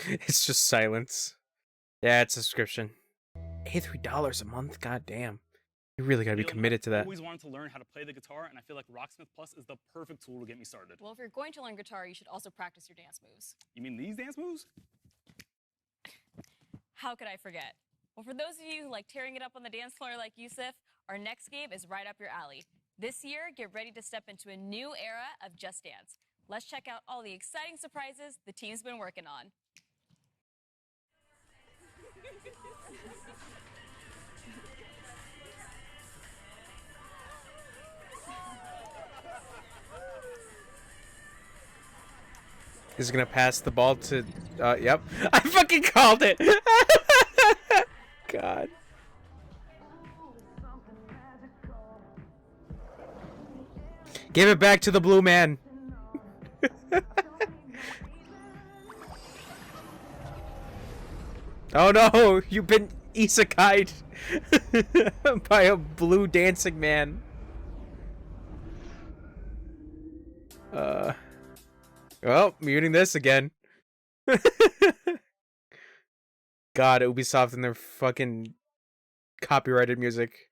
It's just silence. Yeah, it's a subscription. $83 a month? God damn. You really gotta be committed to I that. always wanted to learn how to play the guitar, and I feel like Rocksmith Plus is the perfect tool to get me started. Well, if you're going to learn guitar, you should also practice your dance moves. You mean these dance moves? How could I forget? Well, for those of you who like tearing it up on the dance floor like Yusuf, our next game is right up your alley. This year, get ready to step into a new era of Just Dance. Let's check out all the exciting surprises the team's been working on. Is gonna pass the ball to yep. I fucking called it. God. Give it back to the blue man. Oh no, you've been isekai'd by a blue dancing man. Well, muting this again. God, Ubisoft and their fucking copyrighted music.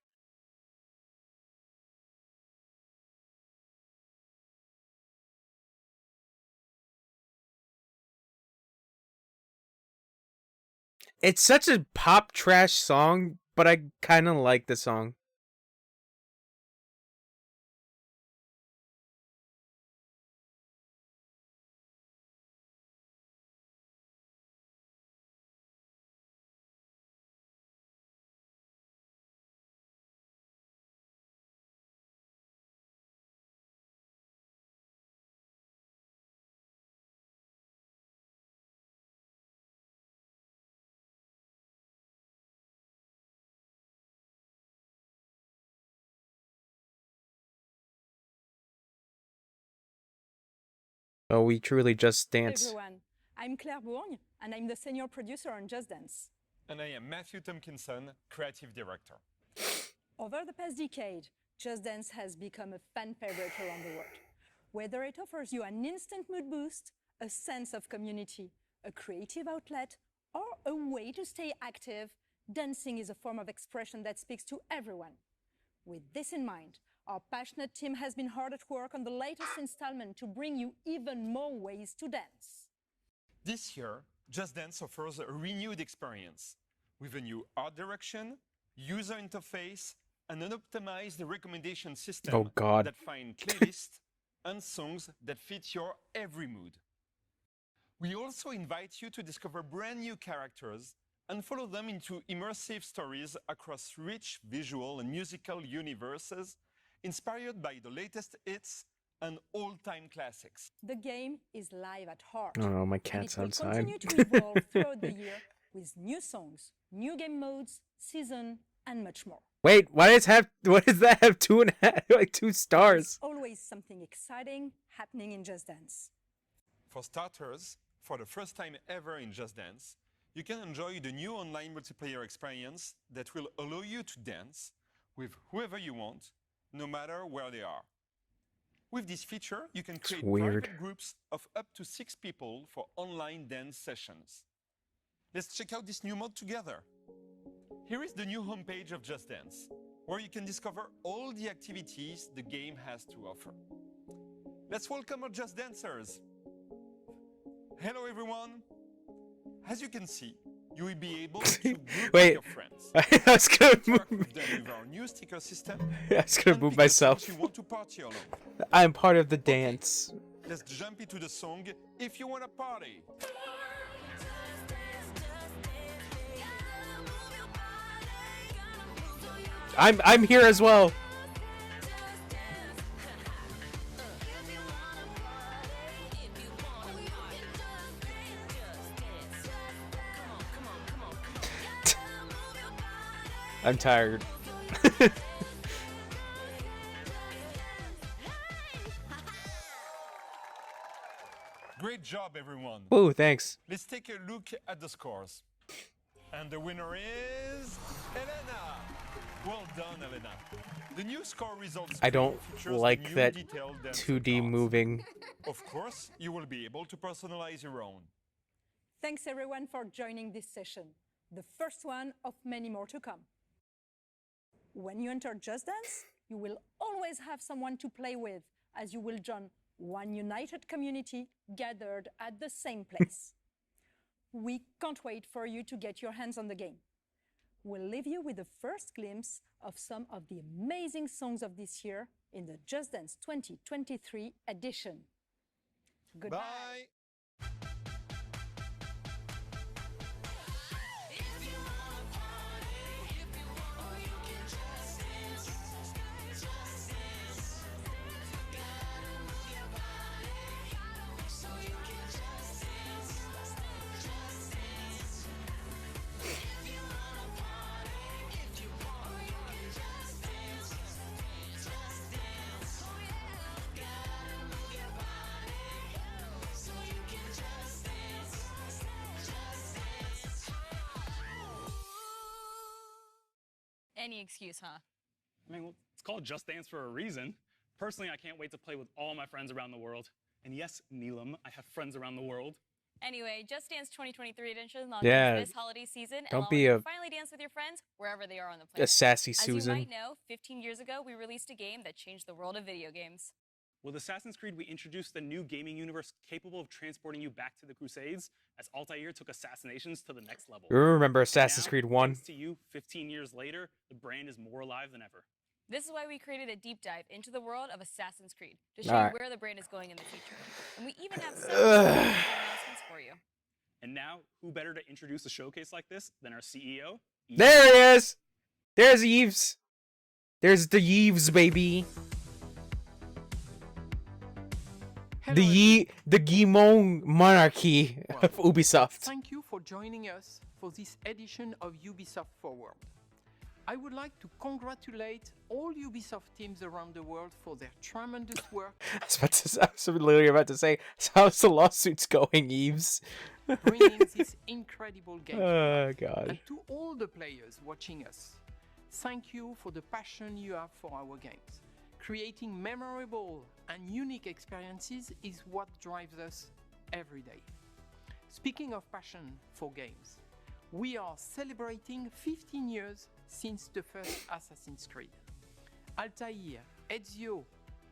It's such a pop trash song, but I kind of like the song. Oh, we truly just dance. Everyone, I'm Claire Bourgne, and I'm the senior producer on Just Dance. And I am Matthew Tompkinson, creative director. Over the past decade, Just Dance has become a fan favorite around the world. Whether it offers you an instant mood boost, a sense of community, a creative outlet, or a way to stay active, dancing is a form of expression that speaks to everyone. With this in mind, our passionate team has been hard at work on the latest installment to bring you even more ways to dance. This year, Just Dance offers a renewed experience with a new art direction, user interface, and an optimized recommendation system Oh, God. that find playlists and songs that fit your every mood. We also invite you to discover brand new characters and follow them into immersive stories across rich visual and musical universes inspired by the latest hits and all-time classics. The game is live at heart. Oh, my and cat's it will outside. continue to evolve throughout the year with new songs, new game modes, season, and much more. Wait, why does that have 2.5, like 2 stars? There's always something exciting happening in Just Dance. For starters, for the first time ever in Just Dance, you can enjoy the new online multiplayer experience that will allow you to dance with whoever you want, no matter where they are. With this feature, you can create private groups of up to 6 people for online dance sessions. Let's check out this new mode together. Here is the new homepage of Just Dance, where you can discover all the activities the game has to offer. Let's welcome our Just Dancers. Hello, everyone. As you can see, you will be able to group Wait, your friends. I was gonna Interact move. with them with our new sticker system. I was gonna and move pick the myself. songs you want to party along. I'm part of the dance. Let's jump into the song If You Wanna Party. I'm here as well. I'm tired. Great job, everyone. Ooh, thanks. Let's take a look at the scores. And the winner is Elena. Well done, Elena. The new score results I don't screen features the like new that detailed dance 2D cards. moving. Of course, you will be able to personalize your own. Thanks everyone for joining this session, the first one of many more to come. When you enter Just Dance, you will always have someone to play with, as you will join one united community gathered at the same place. We can't wait for you to get your hands on the game. We'll leave you with the first glimpse of some of the amazing songs of this year in the Just Dance 2023 edition. Goodbye. Bye. Any excuse, huh? I mean, well, it's called Just Dance for a reason. Personally, I can't wait to play with all my friends around the world. And yes, Neelam, I have friends around the world. Anyway, Just Dance 2023 edition launches Yeah, this holiday season, don't allowing be you a- to finally dance with your friends wherever they are on the A planet. sassy As you Susan. might know, 15 years ago, we released a game that changed the world of video games. With Assassin's Creed, we introduced a new gaming universe capable of transporting you back to the Crusades, as Altair took assassinations to the next level. You remember And Assassin's now, Creed 1? thanks to you, 15 years later, the brand is more alive than ever. This is why we created a deep dive into the world of Assassin's Creed, to show All you right. where the brand is going in the future. And we even have some announcements for you. And now, who better to introduce a showcase like this than our CEO? There he is! There's Yves! There's the Yves, baby! The Guimond monarchy of Ubisoft. Thank you for joining us for this edition of Ubisoft Forward. I would like to congratulate all Ubisoft teams around the world for their tremendous work. I was literally about to say, how's the lawsuits going, Yves? Bringing this incredible game. Oh, God. And to all the players watching us, thank you for the passion you have for our games. Creating memorable and unique experiences is what drives us every day. Speaking of passion for games, we are celebrating 15 years since the first Assassin's Creed. Altair, Ezio,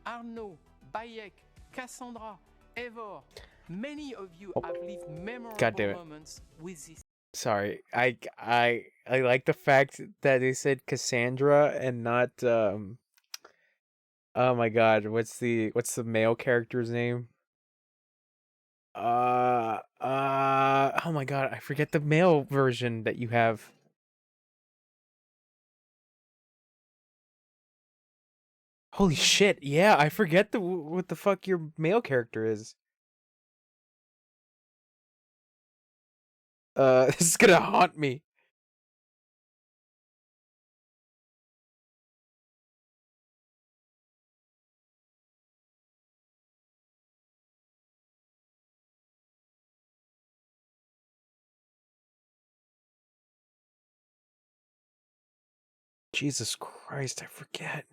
Arnaud, Bayek, Cassandra, Eivor, many of you have lived God damn memorable it. moments with this. Sorry, I like the fact that they said Cassandra and not oh my God, what's the male character's name? Oh my God, I forget the male version that you have. Holy shit, yeah, I forget what the fuck your male character is. This is gonna haunt me. Jesus Christ, I forget.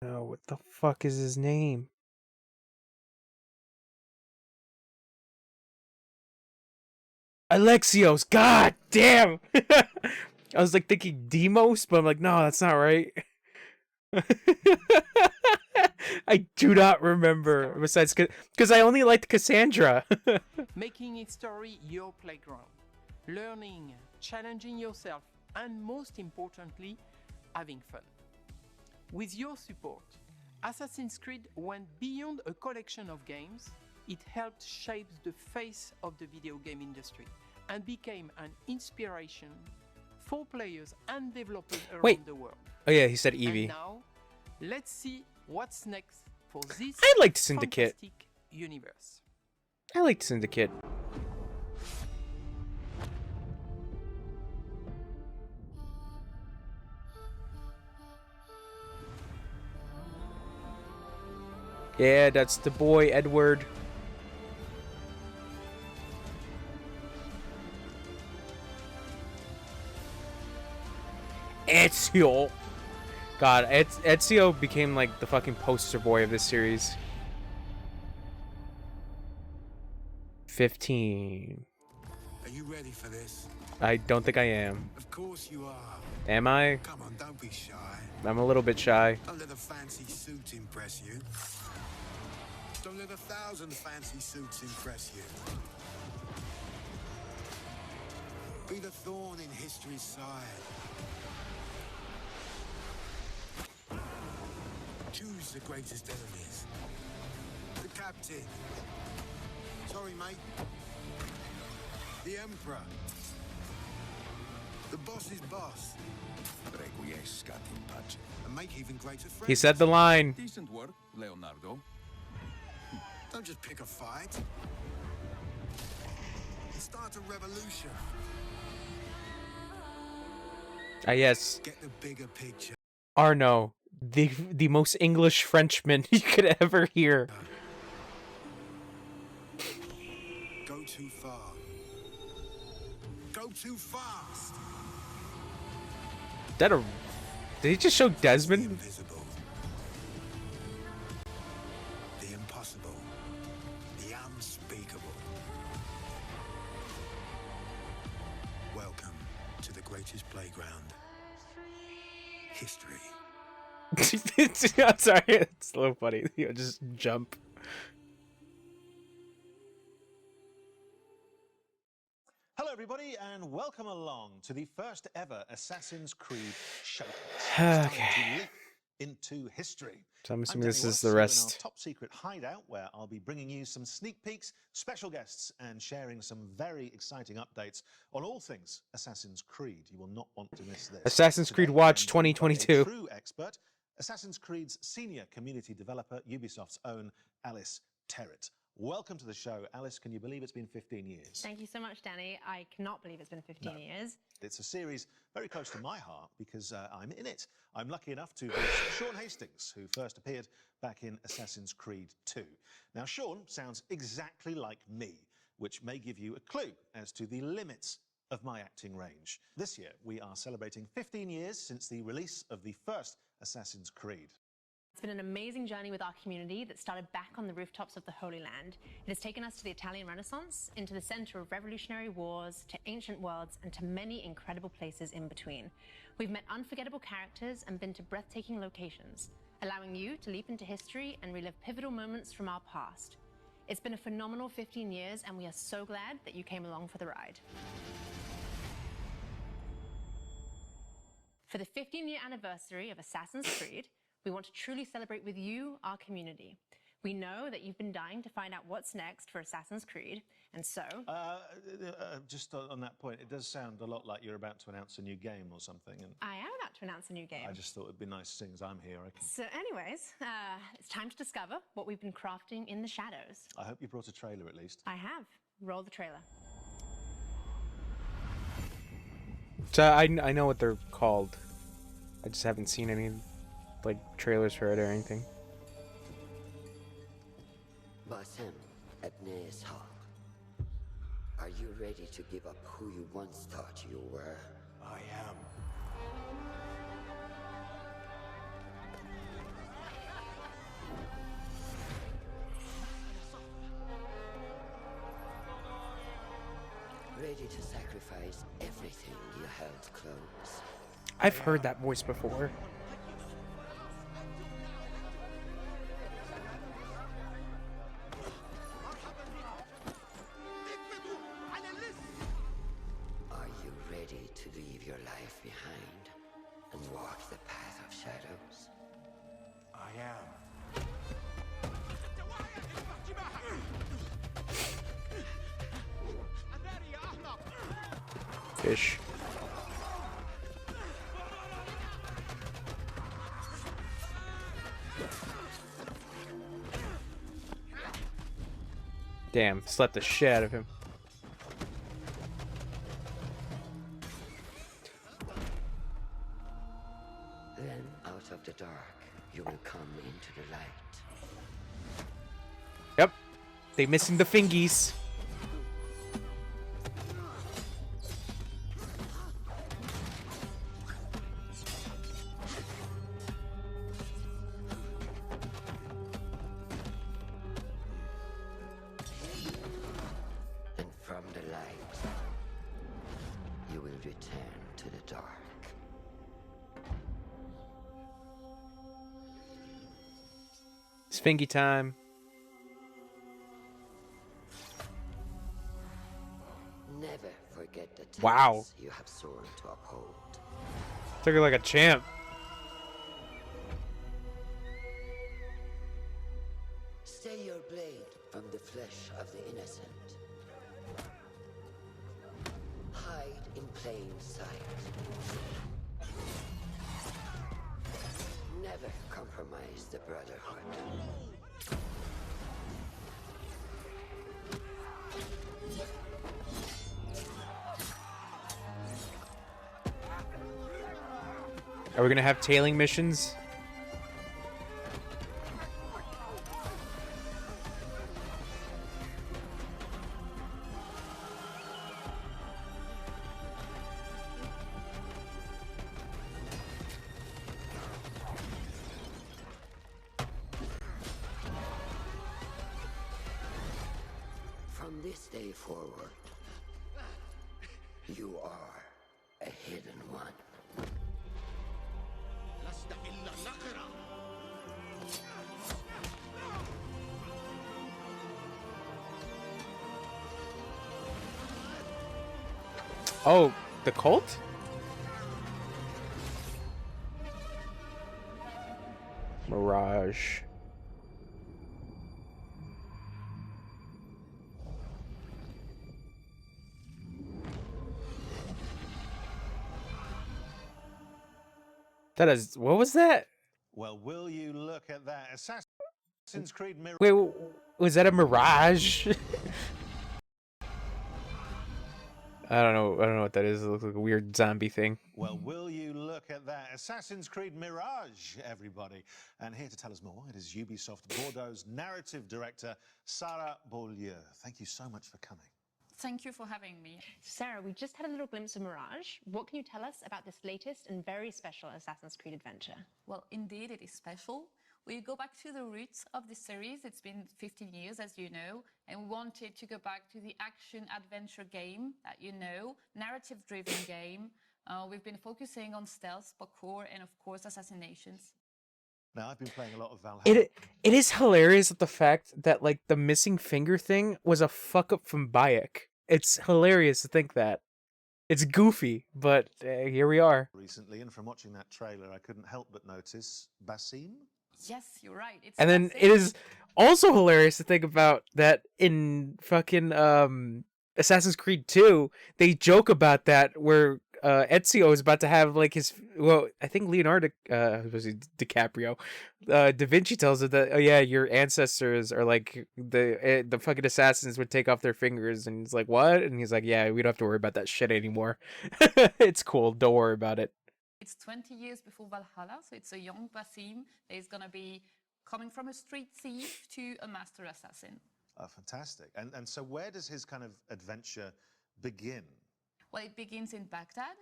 No, what the fuck is his name? Alexios. God damn. I was like thinking Demos, but I'm like, no, that's not right. I do not remember. Besides, because I only liked Cassandra. Making its story your playground, learning, challenging yourself, and most importantly, having fun. With your support, Assassin's Creed went beyond a collection of games. It helped shape the face of the video game industry and became an inspiration for players and developers around the world. Oh yeah, he said Eevee. And now, let's see what's next for this I liked Syndicate. fantastic universe. I liked Syndicate. Yeah, that's the boy, Edward. Ezio. God, Ezio became like the fucking poster boy of this series. 15. Are you ready for this? I don't think I am. Of course you are. Am I? Come on, don't be shy. I'm a little bit shy. Don't let a fancy suit impress you. Don't let 1,000 fancy suits impress you. Be the thorn in history's side. Choose the greatest enemies. The captain. Sorry, mate. The emperor. The boss's boss. And make even greater friends. He said the line. Decent work, Leonardo. Don't just pick a fight. Start a revolution. Ah, yes. Get the bigger picture. Arno, the most English Frenchman you could ever hear. Go too far. Go too fast. That a? Did he just show Desmond? The invisible. The impossible. The unspeakable. Welcome to the greatest playground. History. I'm sorry, it's so funny. You just jump. Hello, everybody, and welcome along to the first ever Assassin's Creed showcase. Okay. It's time to leap into history. So I'm assuming Danny this is Wallace, the here rest. in our top secret hideout, where I'll be bringing you some sneak peeks, special guests, and sharing some very exciting updates on all things Assassin's Creed. You will not want to miss this. Assassin's Creed Today, Watch I'm joined by a 2022. true expert, Assassin's Creed's senior community developer, Ubisoft's own Alice Terrett. Welcome to the show. Alice, can you believe it's been 15 years? Thank you so much, Danny. I cannot believe it's been 15 years. It's a series very close to my heart because I'm in it. I'm lucky enough to voice Sean Hastings, who first appeared back in Assassin's Creed 2. Now, Sean sounds exactly like me, which may give you a clue as to the limits of my acting range. This year, we are celebrating 15 years since the release of the first Assassin's Creed. It's been an amazing journey with our community that started back on the rooftops of the Holy Land. It has taken us to the Italian Renaissance, into the center of revolutionary wars, to ancient worlds, and to many incredible places in between. We've met unforgettable characters and been to breathtaking locations, allowing you to leap into history and relive pivotal moments from our past. It's been a phenomenal 15 years, and we are so glad that you came along for the ride. For the 15-year anniversary of Assassin's Creed, we want to truly celebrate with you, our community. We know that you've been dying to find out what's next for Assassin's Creed, and so... Just on that point, it does sound a lot like you're about to announce a new game or something. And I am about to announce a new game. I just thought it'd be nice seeing as I'm here. So anyways, it's time to discover what we've been crafting in the shadows. I hope you brought a trailer at least. I have. Roll the trailer. So I know what they're called. I just haven't seen any like trailers for it or anything. Basim at Neishar. Are you ready to give up who you once thought you were? I am. ready to sacrifice everything you held close? I've heard that voice before. Are you ready to leave your life behind and walk the path of shadows? I am. Fish. Damn, slapped the shit out of him. Then, out of the dark, you will come into the light. Yep. They missing the fingies. And from the light, you will return to the dark. It's fingy time. Never forget the tenets Wow. you have sworn to uphold. Took it like a champ. Stay your blade from the flesh of the innocent. Hide in plain sight. Never compromise the brotherhood. Are we gonna have tailing missions? From this day forward, you are a hidden one. Oh, the cult? Mirage. That is, what was that? Well, will you look at that? Assassin's Creed Mirage. Wait, was that a mirage? I don't know what that is. It looks like a weird zombie thing. Well, will you look at that? Assassin's Creed Mirage, everybody. And here to tell us more, it is Ubisoft Bordeaux's narrative director, Sarah Beaulieu. Thank you so much for coming. Thank you for having me. Sarah, we just had a little glimpse of Mirage. What can you tell us about this latest and very special Assassin's Creed adventure? Well, indeed, it is special. We go back to the roots of the series. It's been 15 years, as you know, and we wanted to go back to the action-adventure game that you know, narrative-driven game. We've been focusing on stealth, parkour, and, of course, assassinations. Now, I've been playing a lot of Valhalla. It is hilarious that the fact that, like, the missing finger thing was a fuck-up from Bayek. It's hilarious to think that. It's goofy, but here we are. Recently, and from watching that trailer, I couldn't help but notice Basim. Yes, you're right. It's And then it is also hilarious to think about that in fucking Assassin's Creed 2, they joke about that where Ezio is about to have like his, well, I think Leonardo was it DiCaprio, Da Vinci tells it that, oh yeah, your ancestors are like the fucking assassins would take off their fingers, and he's like, what? And he's like, yeah, we don't have to worry about that shit anymore. It's cool, don't worry about it. It's 20 years before Valhalla, so it's a young Basim that is going to be coming from a street thief to a master assassin. Oh, fantastic. And so where does his kind of adventure begin? Well, it begins in Baghdad.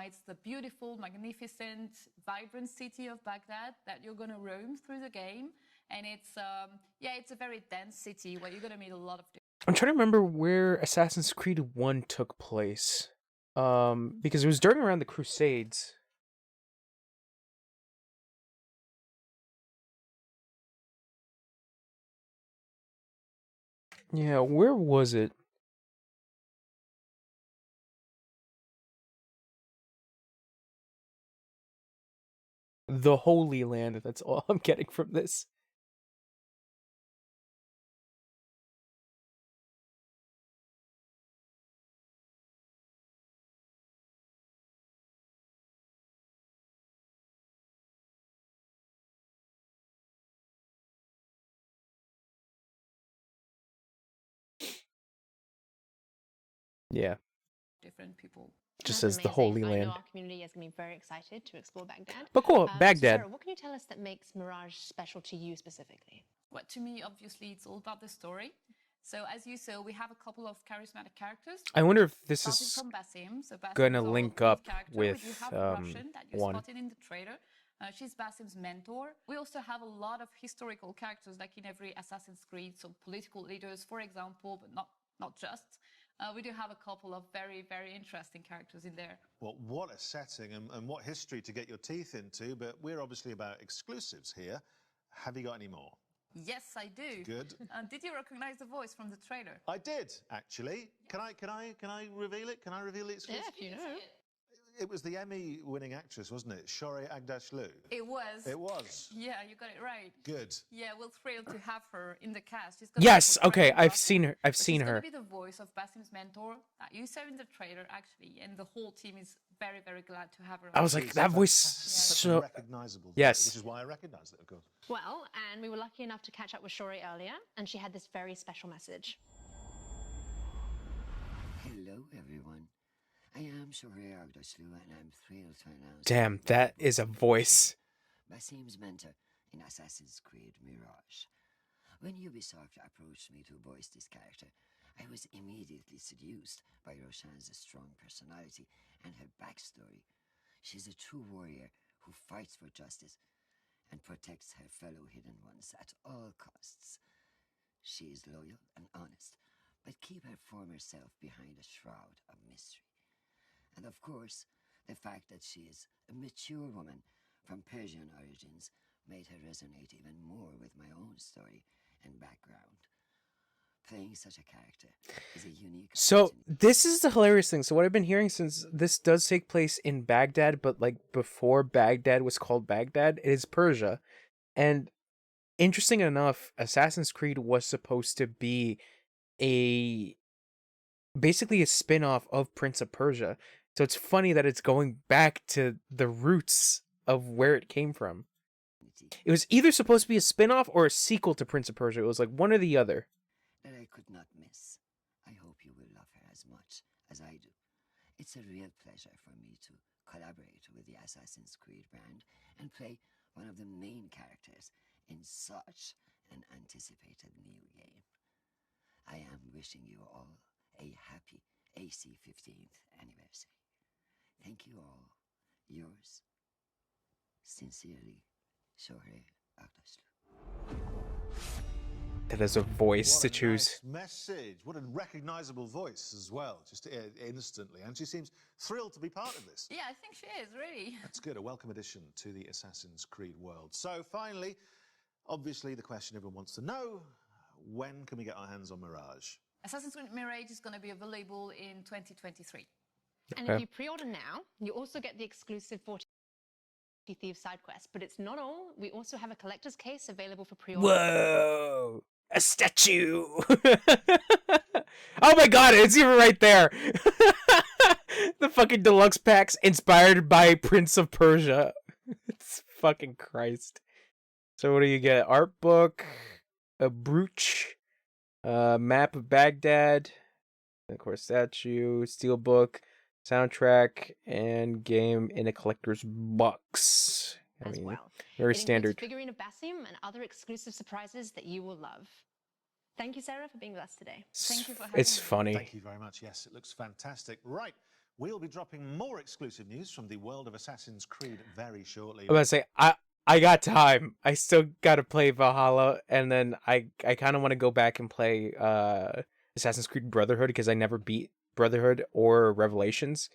It's the beautiful, magnificent, vibrant city of Baghdad that you're going to roam through the game. And it's, it's a very dense city where you're going to meet a lot of I'm trying to remember where Assassin's Creed 1 took place. Because it was during around the Crusades. Yeah, where was it? The Holy Land, that's all I'm getting from this. Yeah. Different people. Just That's says the amazing. Holy I know Land. our community is going to be very excited to explore Baghdad. But cool, So Baghdad. Sarah, what can you tell us that makes Mirage special to you specifically? Well, to me, obviously, it's all about the story. So as you saw, we have a couple of charismatic characters. I wonder if this starting is from Basim. So Basim gonna is our link lead up character. with We do have Russian that you 1. spotted in the trailer. She's Basim's mentor. We also have a lot of historical characters, like in every Assassin's Creed. So political leaders, for example, but not just. We do have a couple of very, very interesting characters in there. Well, what a setting and what history to get your teeth into, but we're obviously about exclusives here. Have you got any more? Yes, I do. Good. Did you recognize the voice from the trailer? I did, actually. Can I reveal it? Can I reveal the exclusive? Yeah, if you know. It was the Emmy-winning actress, wasn't it? Shorey Agdashlu. It was. It was. Yeah, you got it right. Good. Yeah, we're thrilled to have her in the cast. She's gonna Yes, be portraying okay, I've Basim, seen her. I've but seen she's her. gonna be the voice of Basim's mentor that you saw in the trailer, actually, and the whole team is very, very glad to have her. I was like, that voice Such a so recognizable voice, yes. which is why I recognized it, of course. Well, and we were lucky enough to catch up with Shori earlier, and she had this very special message. Hello, everyone. I am Shorey Agdashlu, and I'm thrilled to announce... Damn, that is a voice. Basim's mentor in Assassin's Creed Mirage. When Ubisoft approached me to voice this character, I was immediately seduced by Roshan's strong personality and her backstory. She's a true warrior who fights for justice and protects her fellow hidden ones at all costs. She is loyal and honest, but keep her former self behind a shroud of mystery. And of course, the fact that she is a mature woman from Persian origins made her resonate even more with my own story and background. Playing such a character is a unique... So this is the hilarious thing. So what I've been hearing, since this does take place in Baghdad, but like before Baghdad was called Baghdad, it is Persia. And interesting enough, Assassin's Creed was supposed to be basically a spin-off of Prince of Persia. So it's funny that it's going back to the roots of where it came from. It was either supposed to be a spin-off or a sequel to Prince of Persia. It was like one or the other. That I could not miss. I hope you will love her as much as I do. It's a real pleasure for me to collaborate with the Assassin's Creed brand and play one of the main characters in such an anticipated new game. I am wishing you all a happy AC 15th anniversary. Thank you all. Yours, sincerely, Shorey Agdashlu. That is a voice What to a choose. nice message. What a recognizable voice as well, just instantly. And she seems thrilled to be part of this. Yeah, I think she is, really. That's good. A welcome addition to the Assassin's Creed world. So finally, obviously the question everyone wants to know, when can we get our hands on Mirage? Assassin's Creed Mirage is going to be available in 2023. And if you pre-order now, you also get the exclusive 40 Thieves side quest. But it's not all. We also have a collector's case available for pre-order. Whoa! A statue! Oh my god, it's even right there! The fucking deluxe packs inspired by Prince of Persia. It's fucking Christ. So what do you get? Art book, a brooch, map of Baghdad, and of course statue, steelbook, soundtrack, and game in a collector's box. I mean, very standard. Figurine of Basim and other exclusive surprises that you will love. Thank you, Sarah, for being with us today. Thank you for having me. It's funny. Thank you very much. Yes, it looks fantastic. Right, we'll be dropping more exclusive news from the world of Assassin's Creed very shortly. I'm about to say, I got time. I still got to play Valhalla, and then I kind of want to go back and play Assassin's Creed Brotherhood because I never beat Brotherhood or Revelations.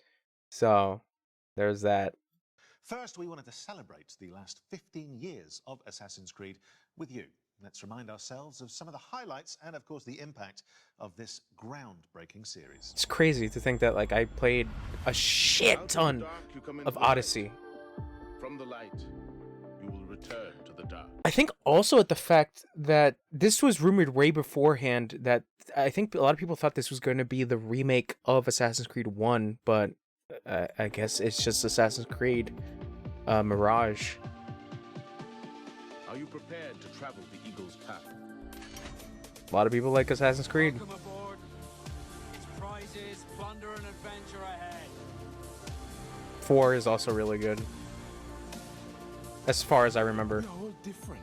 So there's that. First, we wanted to celebrate the last 15 years of Assassin's Creed with you. Let's remind ourselves of some of the highlights and, of course, the impact of this groundbreaking series. It's crazy to think that like I played a shit ton of Odyssey. From the light, you will return to the dark. I think also at the fact that this was rumored way beforehand that I think a lot of people thought this was going to be the remake of Assassin's Creed 1, but I guess it's just Assassin's Creed Mirage. Are you prepared to travel the Eagle's path? A lot of people like Assassin's Creed. Welcome aboard. Prizes, plunder, and adventure ahead. 4 is also really good. As far as I remember.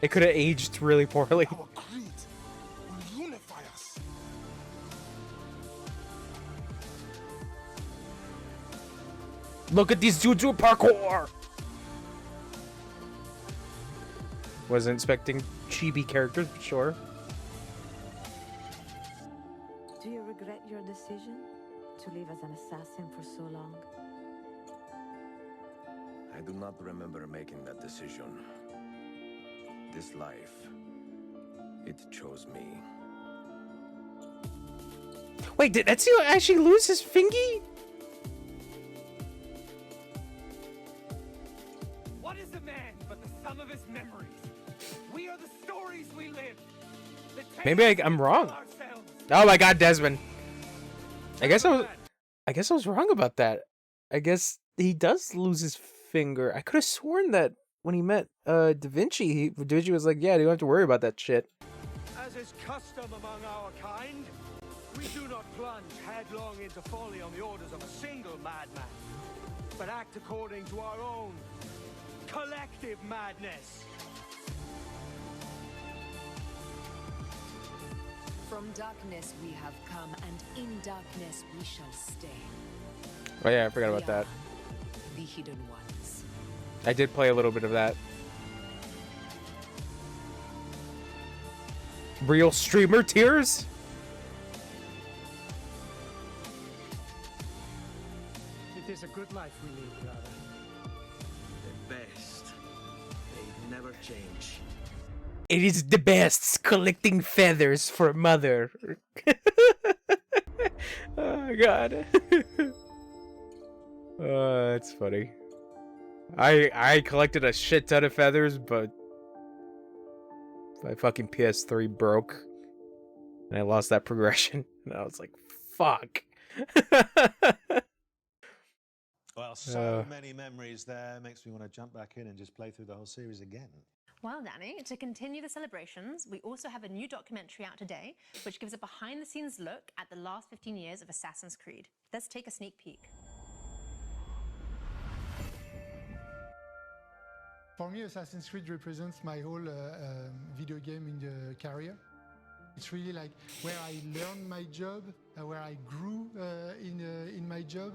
It could have aged really poorly. Our creed will unify us. Look at these dudes do parkour! Wasn't expecting chibi characters, but sure. Do you regret your decision to live as an assassin for so long? I do not remember making that decision. This life, it chose me. Wait, did Ezio actually lose his fingy? What is a man but the sum of his memories? We are the stories we live. Maybe I'm wrong. Oh my god, Desmond. I guess I was wrong about that. I guess he does lose his finger. I could have sworn that when he met Da Vinci, Da Vinci was like, yeah, you don't have to worry about that shit. As is custom among our kind, we do not plunge headlong into folly on the orders of a single madman, but act according to our own collective madness. From darkness we have come, and in darkness we shall stay. Oh yeah, I forgot about that. The hidden ones. I did play a little bit of that. Real streamer tears? It is a good life we lead, brother. The best. They never change. It is the best collecting feathers for mother. Oh god. That's funny. I collected a shit ton of feathers, but my fucking PS3 broke. And I lost that progression. And I was like, fuck. Well, so many memories there. Makes me want to jump back in and just play through the whole series again. Well, Danny, to continue the celebrations, we also have a new documentary out today, which gives a behind-the-scenes look at the last 15 years of Assassin's Creed. Let's take a sneak peek. For me, Assassin's Creed represents my whole video game in the career. It's really like where I learned my job, where I grew in my job.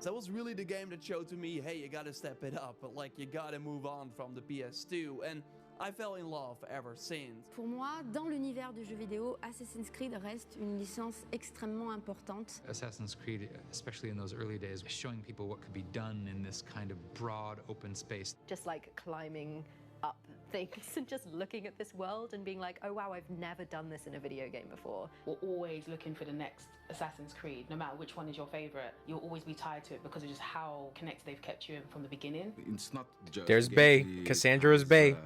That was really the game that showed to me, hey, you gotta step it up, like you gotta move on from the PS2, and I fell in love ever since. Pour moi, dans l'univers du jeu vidéo, Assassin's Creed reste une licence extrêmement importante. Assassin's Creed, especially in those early days, showing people what could be done in this kind of broad open space. Just like climbing up things and just looking at this world and being like, oh wow, I've never done this in a video game before. We're always looking for the next Assassin's Creed. No matter which one is your favorite, you'll always be tied to it because of just how connected they've kept you in from the beginning. It's not just There's Bay. Cassandra's Bay.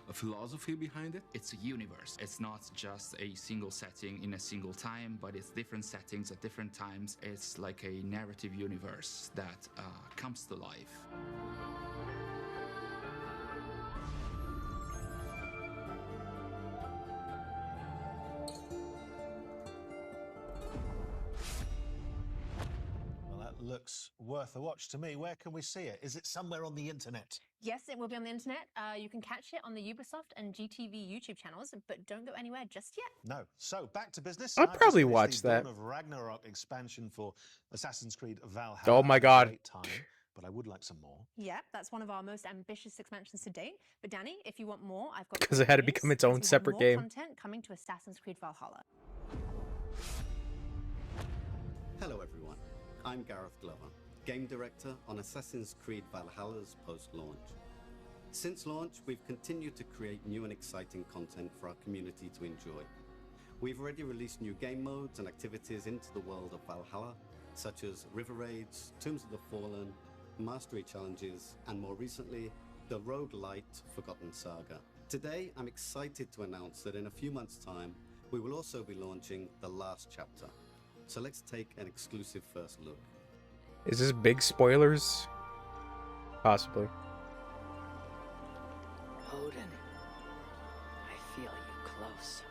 A philosophy behind it. It's a universe. It's not just a single setting in a single time, but it's different settings at different times. It's like a narrative universe that comes to life. Looks worth a watch to me. Where can we see it? Is it somewhere on the internet? Yes, it will be on the internet. You can catch it on the Ubisoft and GTV YouTube channels, but don't go anywhere just yet. No. So back to business. I'd probably watch that. Dawn of Ragnarok expansion for Assassin's Creed Valhalla. Oh my god. Time. but I would like some more. Yep, that's one of our most ambitious expansions to date. But Danny, if you want more, I've got 'Cause it had to great become news, its own because we have separate more game. content coming to Assassin's Creed Valhalla. Hello everyone, I'm Gareth Glover, Game Director on Assassin's Creed Valhalla's post-launch. Since launch, we've continued to create new and exciting content for our community to enjoy. We've already released new game modes and activities into the world of Valhalla, such as River Raids, Tombs of the Fallen, Mastery Challenges, and more recently, the roguelite Forgotten Saga. Today, I'm excited to announce that in a few months' time, we will also be launching the last chapter. So let's take an exclusive first look. Is this big spoilers? Possibly. Odin, I feel you close.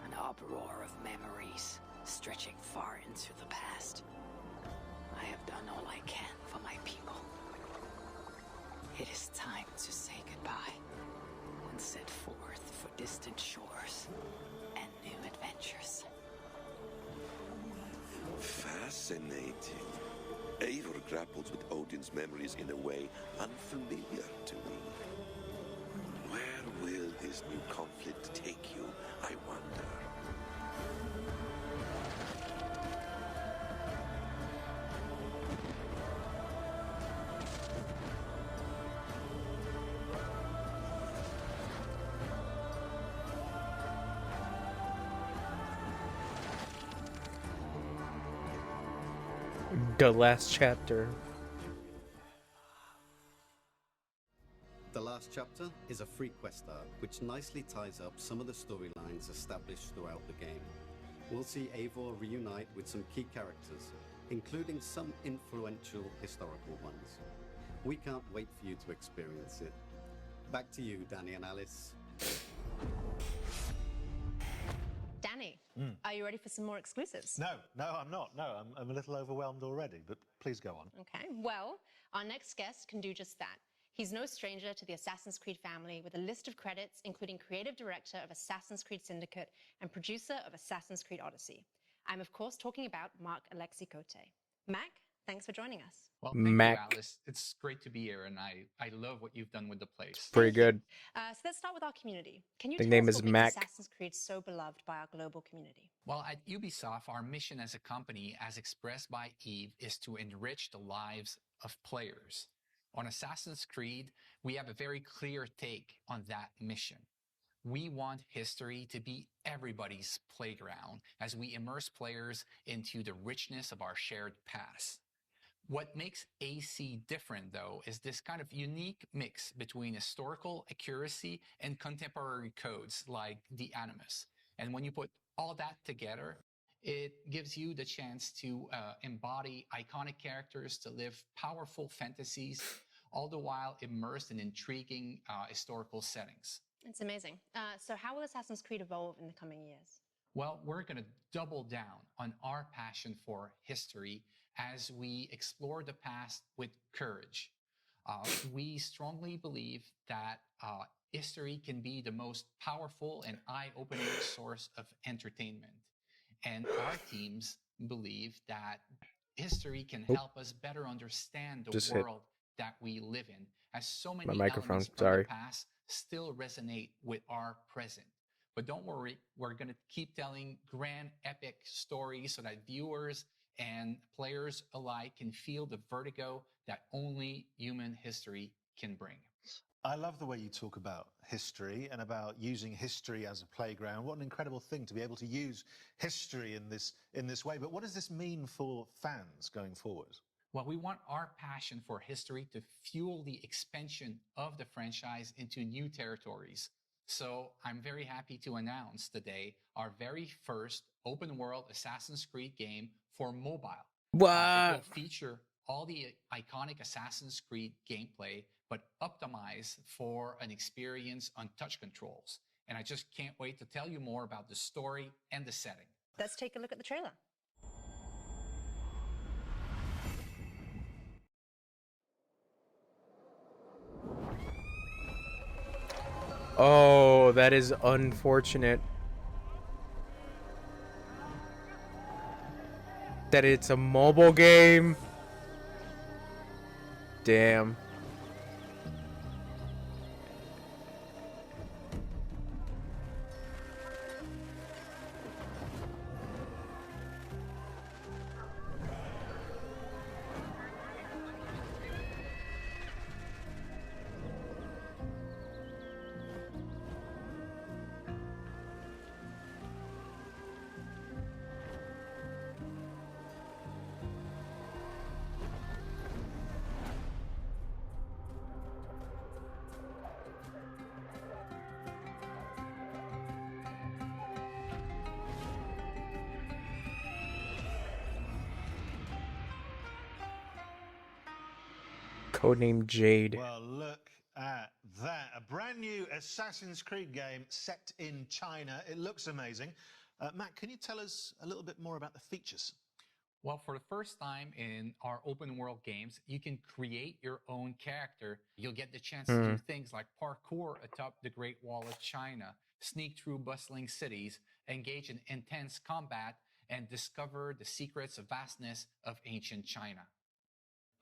An uproar of memories stretching far into the past. I have done all I can for my people. It is time to say goodbye and set forth for distant shores and new adventures. Fascinating. Eivor grapples with Odin's memories in a way unfamiliar to me. Where will this new conflict take you, I wonder? The last chapter. The last chapter is a free quest arc, which nicely ties up some of the storylines established throughout the game. We'll see Eivor reunite with some key characters, including some influential historical ones. We can't wait for you to experience it. Back to you, Danny and Alice. Danny, are you ready for some more exclusives? No, I'm not. No, I'm a little overwhelmed already, but please go on. Okay, well, our next guest can do just that. He's no stranger to the Assassin's Creed family, with a list of credits including creative director of Assassin's Creed Syndicate and producer of Assassin's Creed Odyssey. I'm of course talking about Mark Alexi Cote. Mac, thanks for joining us. Well, thank Mac. you, Alice. It's great to be here, and I love what you've done with the place. Pretty good. So let's start with our community. Can you The tell name us is what Mac. makes Assassin's Creed so beloved by our global community? Well, at Ubisoft, our mission as a company, as expressed by Eve, is to enrich the lives of players. On Assassin's Creed, we have a very clear take on that mission. We want history to be everybody's playground as we immerse players into the richness of our shared past. What makes AC different, though, is this kind of unique mix between historical accuracy and contemporary codes like the Animus. And when you put all that together, it gives you the chance to embody iconic characters, to live powerful fantasies, all the while immersed in intriguing historical settings. It's amazing. So how will Assassin's Creed evolve in the coming years? Well, we're going to double down on our passion for history as we explore the past with courage. We strongly believe that history can be the most powerful and eye-opening source of entertainment. And our teams believe that history can help us better understand the Just hit world that we live in, as so many my microphone. elements from Sorry. the past still resonate with our present. But don't worry, we're going to keep telling grand epic stories so that viewers and players alike can feel the vertigo that only human history can bring. I love the way you talk about history and about using history as a playground. What an incredible thing to be able to use history in this way. But what does this mean for fans going forward? Well, we want our passion for history to fuel the expansion of the franchise into new territories. So I'm very happy to announce today our very first open world Assassin's Creed game for mobile. It will feature all the iconic Assassin's Creed gameplay, but optimized for an experience on touch controls. And I just can't wait to tell you more about the story and the setting. Let's take a look at the trailer. Oh, that is unfortunate. that it's a mobile game. Damn. Codename Jade. Well, look at that. A brand new Assassin's Creed game set in China. It looks amazing. Matt, can you tell us a little bit more about the features? Well, for the first time in our open world games, you can create your own character. You'll get the chance to do things like parkour atop the Great Wall of China, sneak through bustling cities, engage in intense combat, and discover the secrets of vastness of ancient China.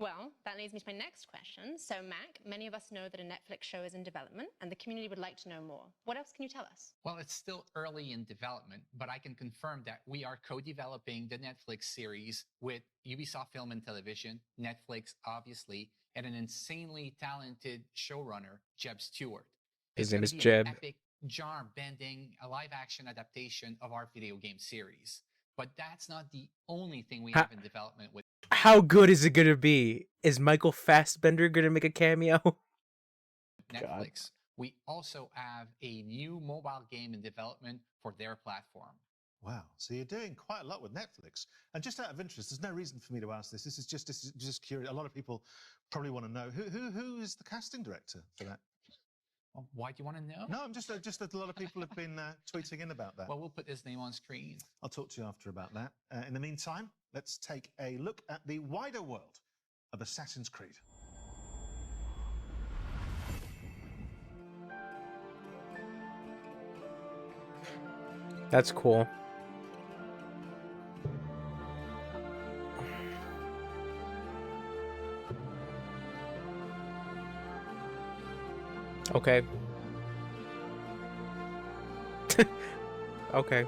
Well, that leads me to my next question. So, Mac, many of us know that a Netflix show is in development, and the community would like to know more. What else can you tell us? Well, it's still early in development, but I can confirm that we are co-developing the Netflix series with Ubisoft Film and Television, Netflix, obviously, and an insanely talented showrunner, Jeb Stewart. His It's name going is to be Jeb. an epic, genre-bending, live-action adaptation of our video game series. But that's not the only thing we have in development with How good is it gonna be? Is Michael Fassbender gonna make a cameo? Netflix. We also have a new mobile game in development for their platform. Wow, so you're doing quite a lot with Netflix. And just out of interest, there's no reason for me to ask this. This is just curious. A lot of people probably want to know who is the casting director for that. Well, why do you want to know? No, I'm just a lot of people have been tweeting in about that. Well, we'll put his name on screen. I'll talk to you after about that. In the meantime, let's take a look at the wider world of Assassin's Creed. That's cool. Okay. Okay.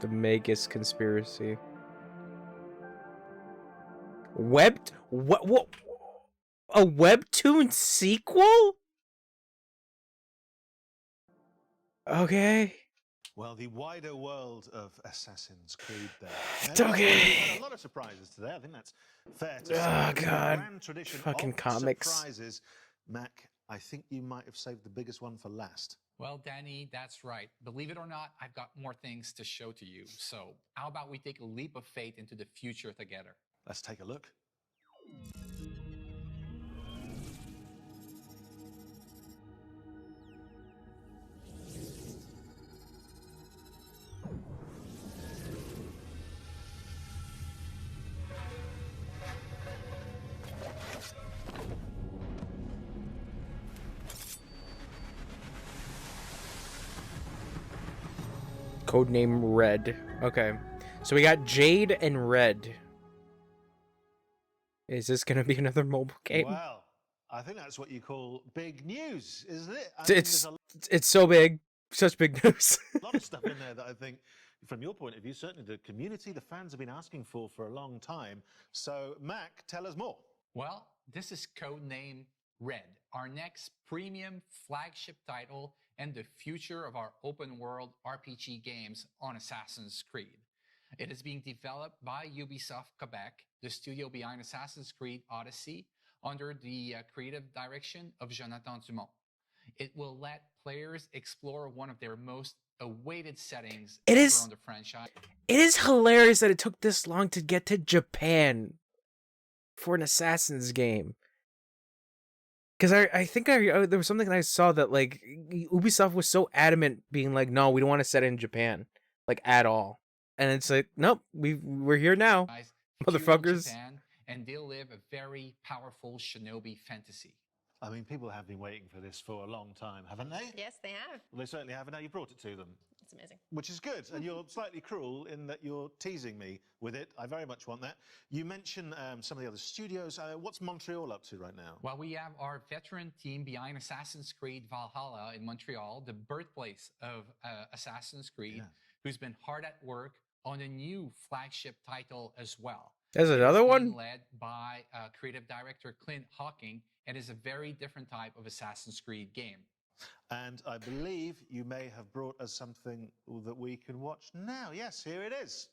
The Magus conspiracy. What? A webtoon sequel? Okay. Well, the wider world of Assassin's Creed there. Okay. We've had a lot of surprises today. I think that's fair to say. Oh, It's a God. grand tradition Fucking of comics. surprises. Mac, I think you might have saved the biggest one for last. Well, Danny, that's right. Believe it or not, I've got more things to show to you. So how about we take a leap of faith into the future together? Let's take a look. Codename Red. Okay. So we got Jade and Red. Is this gonna be another mobile game? Well, I think that's what you call big news, isn't it? I mean, It's there's it's so big. Such big news. a lot of stuff in there that I think, from your point of view, certainly the community, the fans have been asking for a long time. So, Mac, tell us more. Well, this is codename Red, our next premium flagship title and the future of our open world RPG games on Assassin's Creed. It is being developed by Ubisoft Quebec, the studio behind Assassin's Creed Odyssey, under the creative direction of Jonathan Dumont. It will let players explore one of their most awaited settings It ever is- on the franchise. It is hilarious that it took this long to get to Japan for an Assassin's game. Because I think there was something that I saw that like Ubisoft was so adamant being like, no, we don't want to set it in Japan, like at all. And it's like, nope, we're here now, Feudal motherfuckers. Japan, and they'll live a very powerful shinobi fantasy. I mean, people have been waiting for this for a long time, haven't they? Yes, they have. Well, they certainly have, and now you brought it to them. It's amazing. Which is good, and you're slightly cruel in that you're teasing me with it. I very much want that. You mentioned some of the other studios. What's Montreal up to right now? Well, we have our veteran team behind Assassin's Creed Valhalla in Montreal, the birthplace of Assassin's Creed, who's been hard at work on a new flagship title as well. There's another It's one? being led by creative director Clint Hawking, and is a very different type of Assassin's Creed game. And I believe you may have brought us something that we can watch now. Yes, here it is.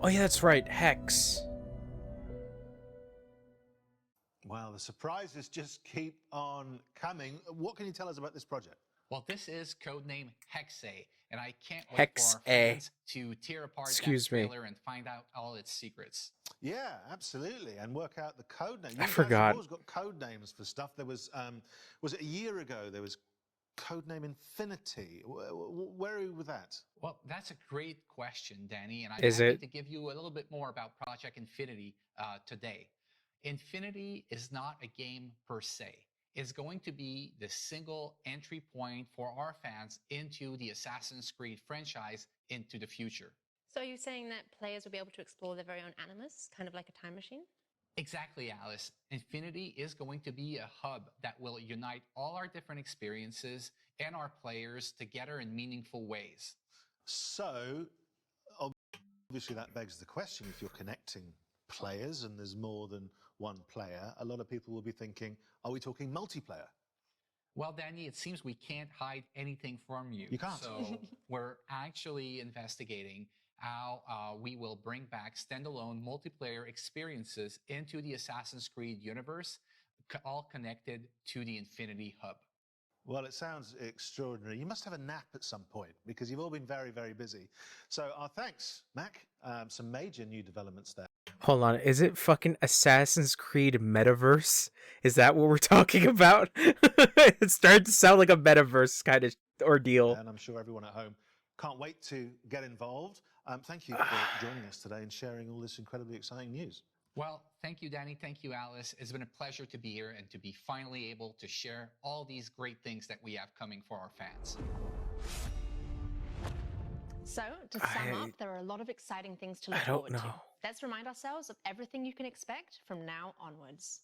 Oh yeah, that's right, Hex. Well, the surprises just keep on coming. What can you tell us about this project? Well, this is codename Hexe, and I can't wait Hex for our A. fans to tear apart Excuse that me. trailer and find out all its secrets. Yeah, absolutely, and work out the code name. I You guys forgot. have always got code names for stuff. There was it a year ago? There was codename Infinity. Where are you with that? Well, that's a great question, Danny, and I'm Is happy it? to give you a little bit more about Project Infinity today. Infinity is not a game per se. It's going to be the single entry point for our fans into the Assassin's Creed franchise into the future. So you're saying that players will be able to explore their very own animus, kind of like a time machine? Exactly, Alice. Infinity is going to be a hub that will unite all our different experiences and our players together in meaningful ways. So, obviously, that begs the question: if you're connecting players and there's more than one player, a lot of people will be thinking, "Are we talking multiplayer?" Well, Danny, it seems we can't hide anything from you. You can't. So we're actually investigating how we will bring back standalone multiplayer experiences into the Assassin's Creed universe, all connected to the Infinity Hub. Well, it sounds extraordinary. You must have a nap at some point because you've all been very, very busy. So, thanks, Mac. Some major new developments there. Hold on, is it fucking Assassin's Creed Metaverse? Is that what we're talking about? It started to sound like a metaverse kind of ordeal. And I'm sure everyone at home can't wait to get involved. Thank you for joining us today and sharing all this incredibly exciting news. Well, thank you, Danny. Thank you, Alice. It's been a pleasure to be here and to be finally able to share all these great things that we have coming for our fans. So, to sum up, there are a lot of exciting things to look I don't forward to. know. Let's remind ourselves of everything you can expect from now onwards.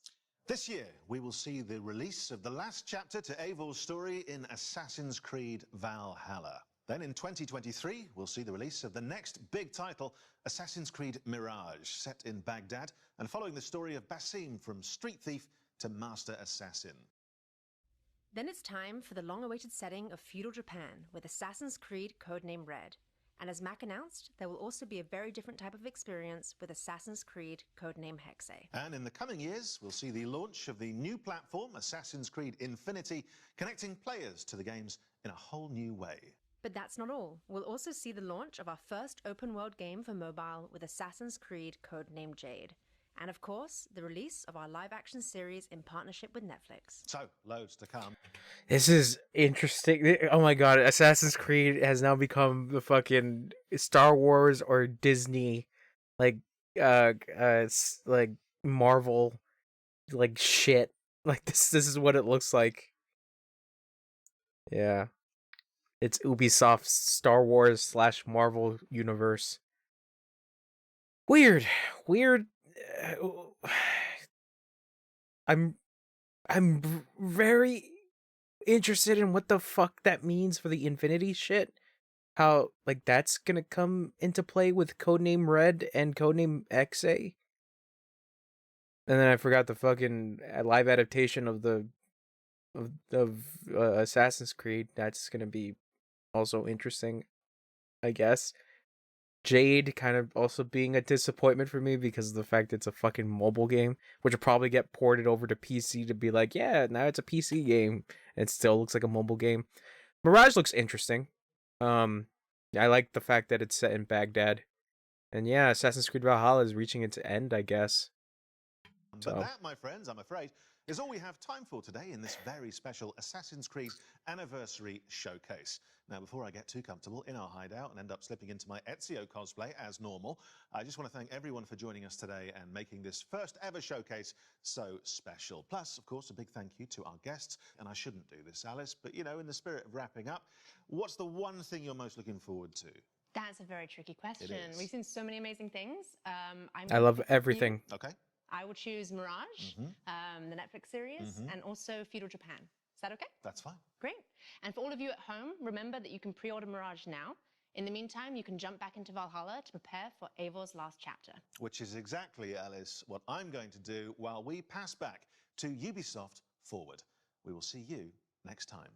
This year, we will see the release of the last chapter to Eivor's story in Assassin's Creed Valhalla. Then in 2023, we'll see the release of the next big title, Assassin's Creed Mirage, set in Baghdad and following the story of Basim from street thief to master assassin. Then it's time for the long-awaited setting of feudal Japan with Assassin's Creed Codename Red. And as Mac announced, there will also be a very different type of experience with Assassin's Creed Codename Hexe. And in the coming years, we'll see the launch of the new platform, Assassin's Creed Infinity, connecting players to the games in a whole new way. But that's not all. We'll also see the launch of our first open-world game for mobile with Assassin's Creed Codename Jade. And of course, the release of our live-action series in partnership with Netflix. So, loads to come. This is interesting. Oh my god, Assassin's Creed has now become the fucking Star Wars or Disney, it's like Marvel, like shit. Like this is what it looks like. Yeah. It's Ubisoft's Star Wars / Marvel universe. Weird. I'm very interested in what the fuck that means for the Infinity shit. How like that's gonna come into play with Codename Red and Codename XA. And then I forgot the fucking live adaptation of Assassin's Creed. That's gonna be also interesting, I guess. Jade kind of also being a disappointment for me because of the fact it's a fucking mobile game, which will probably get ported over to PC to be like, yeah, now it's a PC game. It still looks like a mobile game. Mirage looks interesting. I like the fact that it's set in Baghdad. And yeah, Assassin's Creed Valhalla is reaching its end, I guess. But that, my friends, I'm afraid, is all we have time for today in this very special Assassin's Creed Anniversary Showcase. Now, before I get too comfortable in our hideout and end up slipping into my Ezio cosplay as normal, I just want to thank everyone for joining us today and making this first ever showcase so special. Plus, of course, a big thank you to our guests. And I shouldn't do this, Alice, but you know, in the spirit of wrapping up, what's the one thing you're most looking forward to? That's a very tricky question. We've seen so many amazing things. I love everything. Okay. I would choose Mirage, the Netflix series, and also Feudal Japan. Is that okay? That's fine. Great. And for all of you at home, remember that you can pre-order Mirage now. In the meantime, you can jump back into Valhalla to prepare for Eivor's last chapter. Which is exactly, Alice, what I'm going to do while we pass back to Ubisoft Forward. We will see you next time.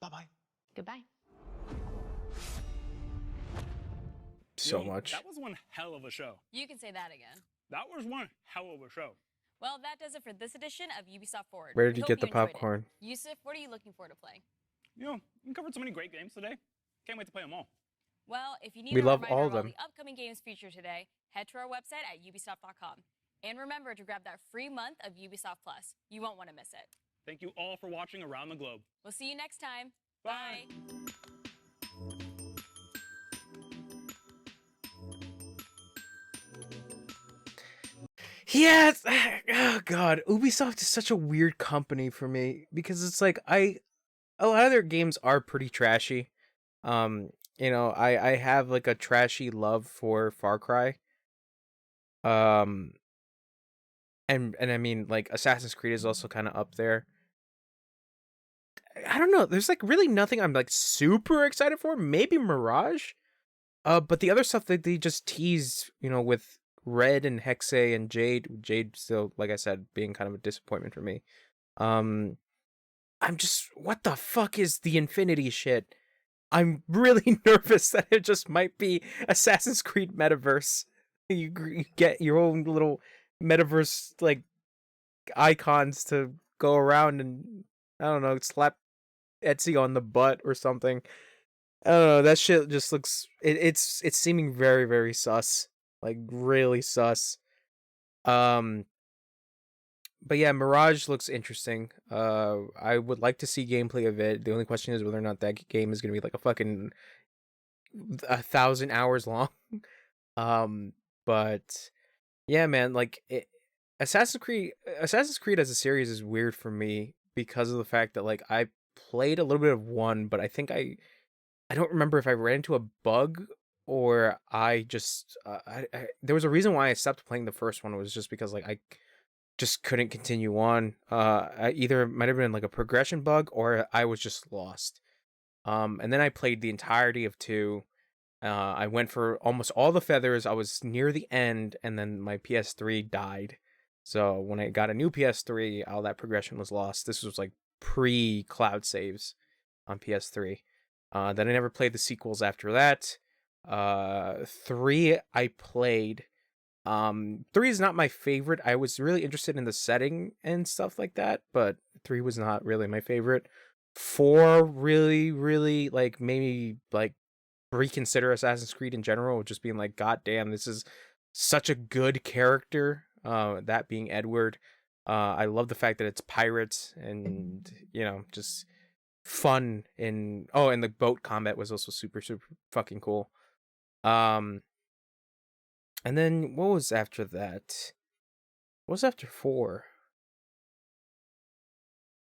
Bye-bye. Goodbye. So much. That was one hell of a show. You can say that again. That was one hell of a show. Well, that does it for this edition of Ubisoft Forward. Where did We you hope get the enjoyed it. popcorn? Yusuf, what are you looking for to play? You know, we covered so many great games today. Can't wait to play them all. Well, if you need We a love reminder all of of all them. the upcoming games featured today, head to our website at ubisoft.com. And remember to grab that free month of Ubisoft Plus. You won't want to miss it. Thank you all for watching Around the Globe. We'll see you next time. Bye. Yeah, oh god, Ubisoft is such a weird company for me because it's like a lot of their games are pretty trashy. I have like a trashy love for Far Cry. And I mean like Assassin's Creed is also kind of up there. I don't know, there's like really nothing I'm like super excited for. Maybe Mirage. But the other stuff that they just tease, with Red and Hexe and Jade still, like I said, being kind of a disappointment for me. I'm just, what the fuck is the Infinity shit? I'm really nervous that it just might be Assassin's Creed Metaverse. You get your own little metaverse like icons to go around and I don't know, slap Etsy on the butt or something. I don't know, that shit just looks it's seeming very, very sus. Like really sus. But yeah, Mirage looks interesting. I would like to see gameplay of it. The only question is whether or not that game is gonna be like a fucking 1,000 hours long. But yeah, man, like Assassin's Creed as a series is weird for me because of the fact that like I played a little bit of one, but I think I don't remember if I ran into a bug or I just there was a reason why I stopped playing the first one. It was just because like I just couldn't continue on. Either it might have been like a progression bug or I was just lost. And then I played the entirety of 2. I went for almost all the feathers. I was near the end, and then my PS3 died. So when I got a new PS3, all that progression was lost. This was like pre-cloud saves on PS3. Then I never played the sequels after that. 3 I played. 3 is not my favorite. I was really interested in the setting and stuff like that, but 3 was not really my favorite. 4 really, really like made me like reconsider Assassin's Creed in general, just being like, God damn, this is such a good character. That being Edward. I love the fact that it's pirates and just fun and the boat combat was also super, super fucking cool. And then what was after that? What was after 4?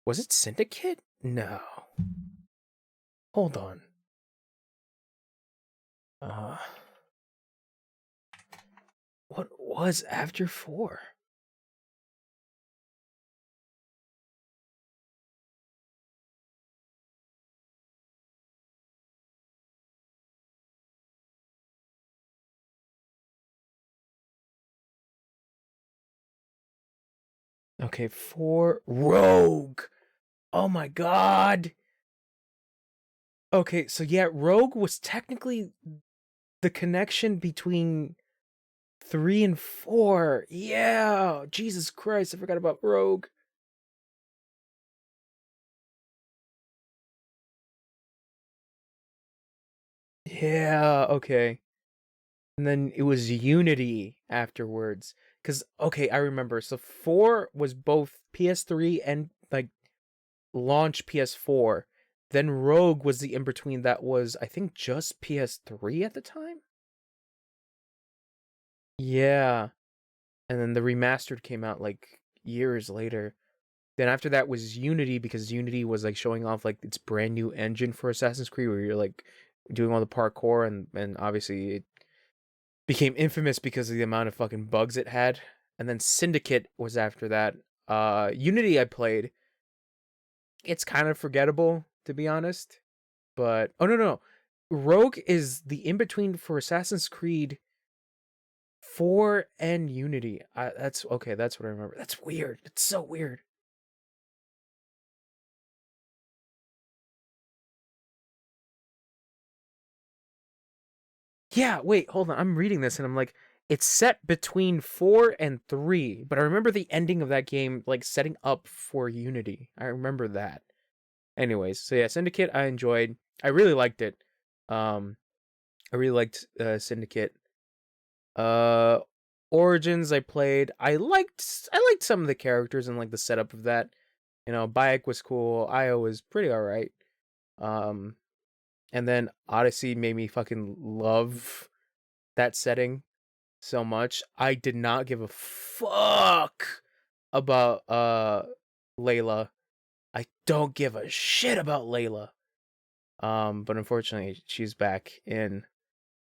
Was it Syndicate? No. Hold on. What was after 4? Okay, 4 Rogue. Oh my god. Okay, so yeah, Rogue was technically the connection between 3 and 4. Yeah, Jesus Christ, I forgot about Rogue. Yeah, okay. And then it was Unity afterwards. Cause okay, I remember. So 4 was both PS3 and like launch PS4. Then Rogue was the in-between that was, I think, just PS3 at the time. Yeah. And then the remastered came out like years later. Then after that was Unity, because Unity was like showing off like its brand new engine for Assassin's Creed where you're like doing all the parkour, and obviously it became infamous because of the amount of fucking bugs it had. And then Syndicate was after that. Unity I played. It's kind of forgettable, to be honest. But oh no. Rogue is the in-between for Assassin's Creed 4 and Unity. That's okay, that's what I remember. That's weird. It's so weird. Yeah, wait, hold on. I'm reading this and I'm like, it's set between 4 and 3, but I remember the ending of that game like setting up for Unity. I remember that. Anyways, so yeah, Syndicate I enjoyed. I really liked it. I really liked Syndicate. Uh Origins I played. I liked some of the characters and like the setup of that. You know, Bayek was cool. Io was pretty alright. Um and then Odyssey made me fucking love that setting so much. I did not give a fuck about Layla. I don't give a shit about Layla. But unfortunately she's back in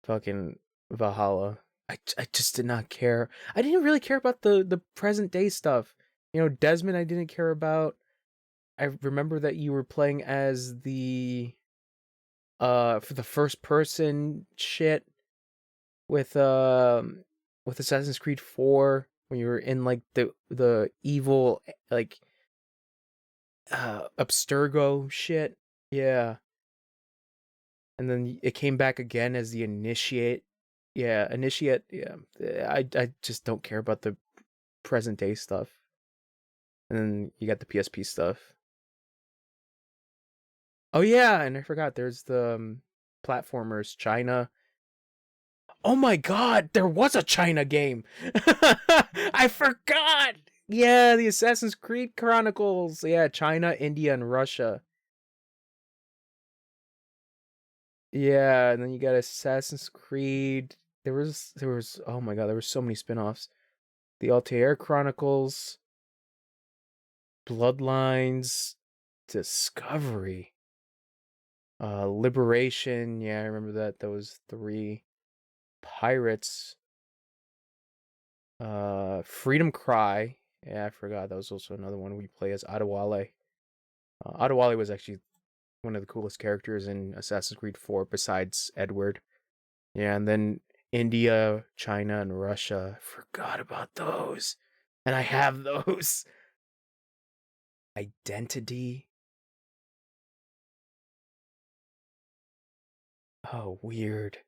fucking Valhalla. I just did not care. I didn't really care about the present day stuff. You know, Desmond I didn't care about. I remember that you were playing as the for the first person shit with Assassin's Creed 4 when you were in like the evil like Abstergo shit. Yeah. And then it came back again as the Initiate. Yeah, Initiate. Yeah. I just don't care about the present day stuff. And then you got the PSP stuff. Oh yeah, and I forgot there's the platformers China. Oh my god, there was a China game. I forgot. Yeah, the Assassin's Creed Chronicles. Yeah, China, India, and Russia. Yeah, and then you got Assassin's Creed. There was oh my god, there were so many spin-offs. The Altair Chronicles, Bloodlines, Discovery, Liberation. Yeah, I remember that. That was 3. Pirates, Freedom Cry. Yeah, I forgot. That was also another one we play as Adewale. Adewale was actually one of the coolest characters in Assassin's Creed 4 besides Edward. Yeah, and then India, China, and Russia. Forgot about those. And I have those. Identity. Oh, weird.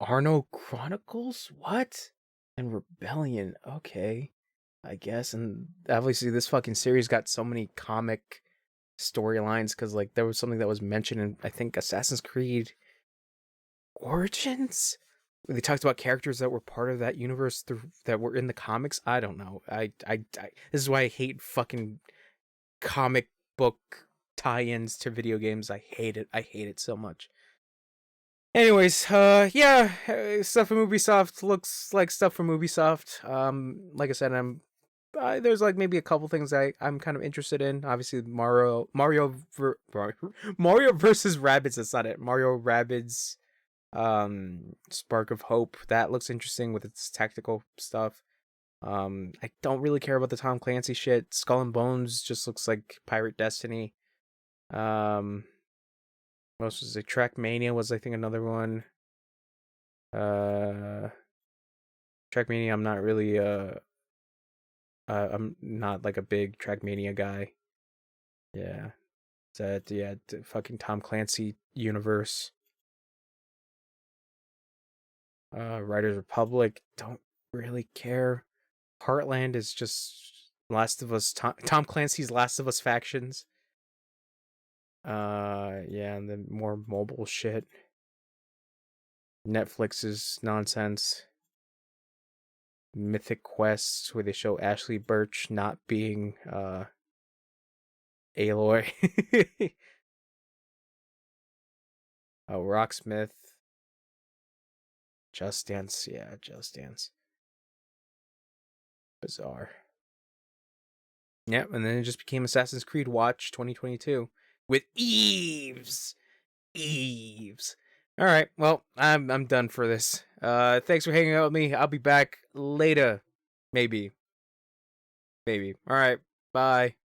Arno Chronicles? What? And Rebellion. Okay. I guess. And obviously this fucking series got so many comic storylines because like there was something that was mentioned in I think Assassin's Creed Origins. They talked about characters that were part of that universe that were in the comics. I don't know. This is why I hate fucking comic book tie-ins to video games. I hate it. I hate it so much. Anyways, yeah, stuff from Ubisoft looks like stuff from Ubisoft. Like I said, there's like maybe a couple things I'm kind of interested in. Obviously, Mario versus Rabbids. That's not it. Mario Rabbids, Spark of Hope. That looks interesting with its tactical stuff. I don't really care about the Tom Clancy shit. Skull and Bones just looks like Pirate Destiny. Most was like Trackmania was I think another one. Trackmania, I'm not really I'm not like a big Trackmania guy. Yeah. That yeah, the fucking Tom Clancy universe. Riders Republic, don't really care. Heartland is just Last of Us, Tom Clancy's Last of Us factions. Yeah, and then more mobile shit. Netflix's nonsense. Mythic Quests, where they show Ashley Birch not being Aloy. Rocksmith. Just Dance, yeah, Just Dance. Bizarre. Yep, and then it just became Assassin's Creed Watch 2022 with Eves. All right, well, I'm done for this. Thanks for hanging out with me. I'll be back later, maybe. All right, bye.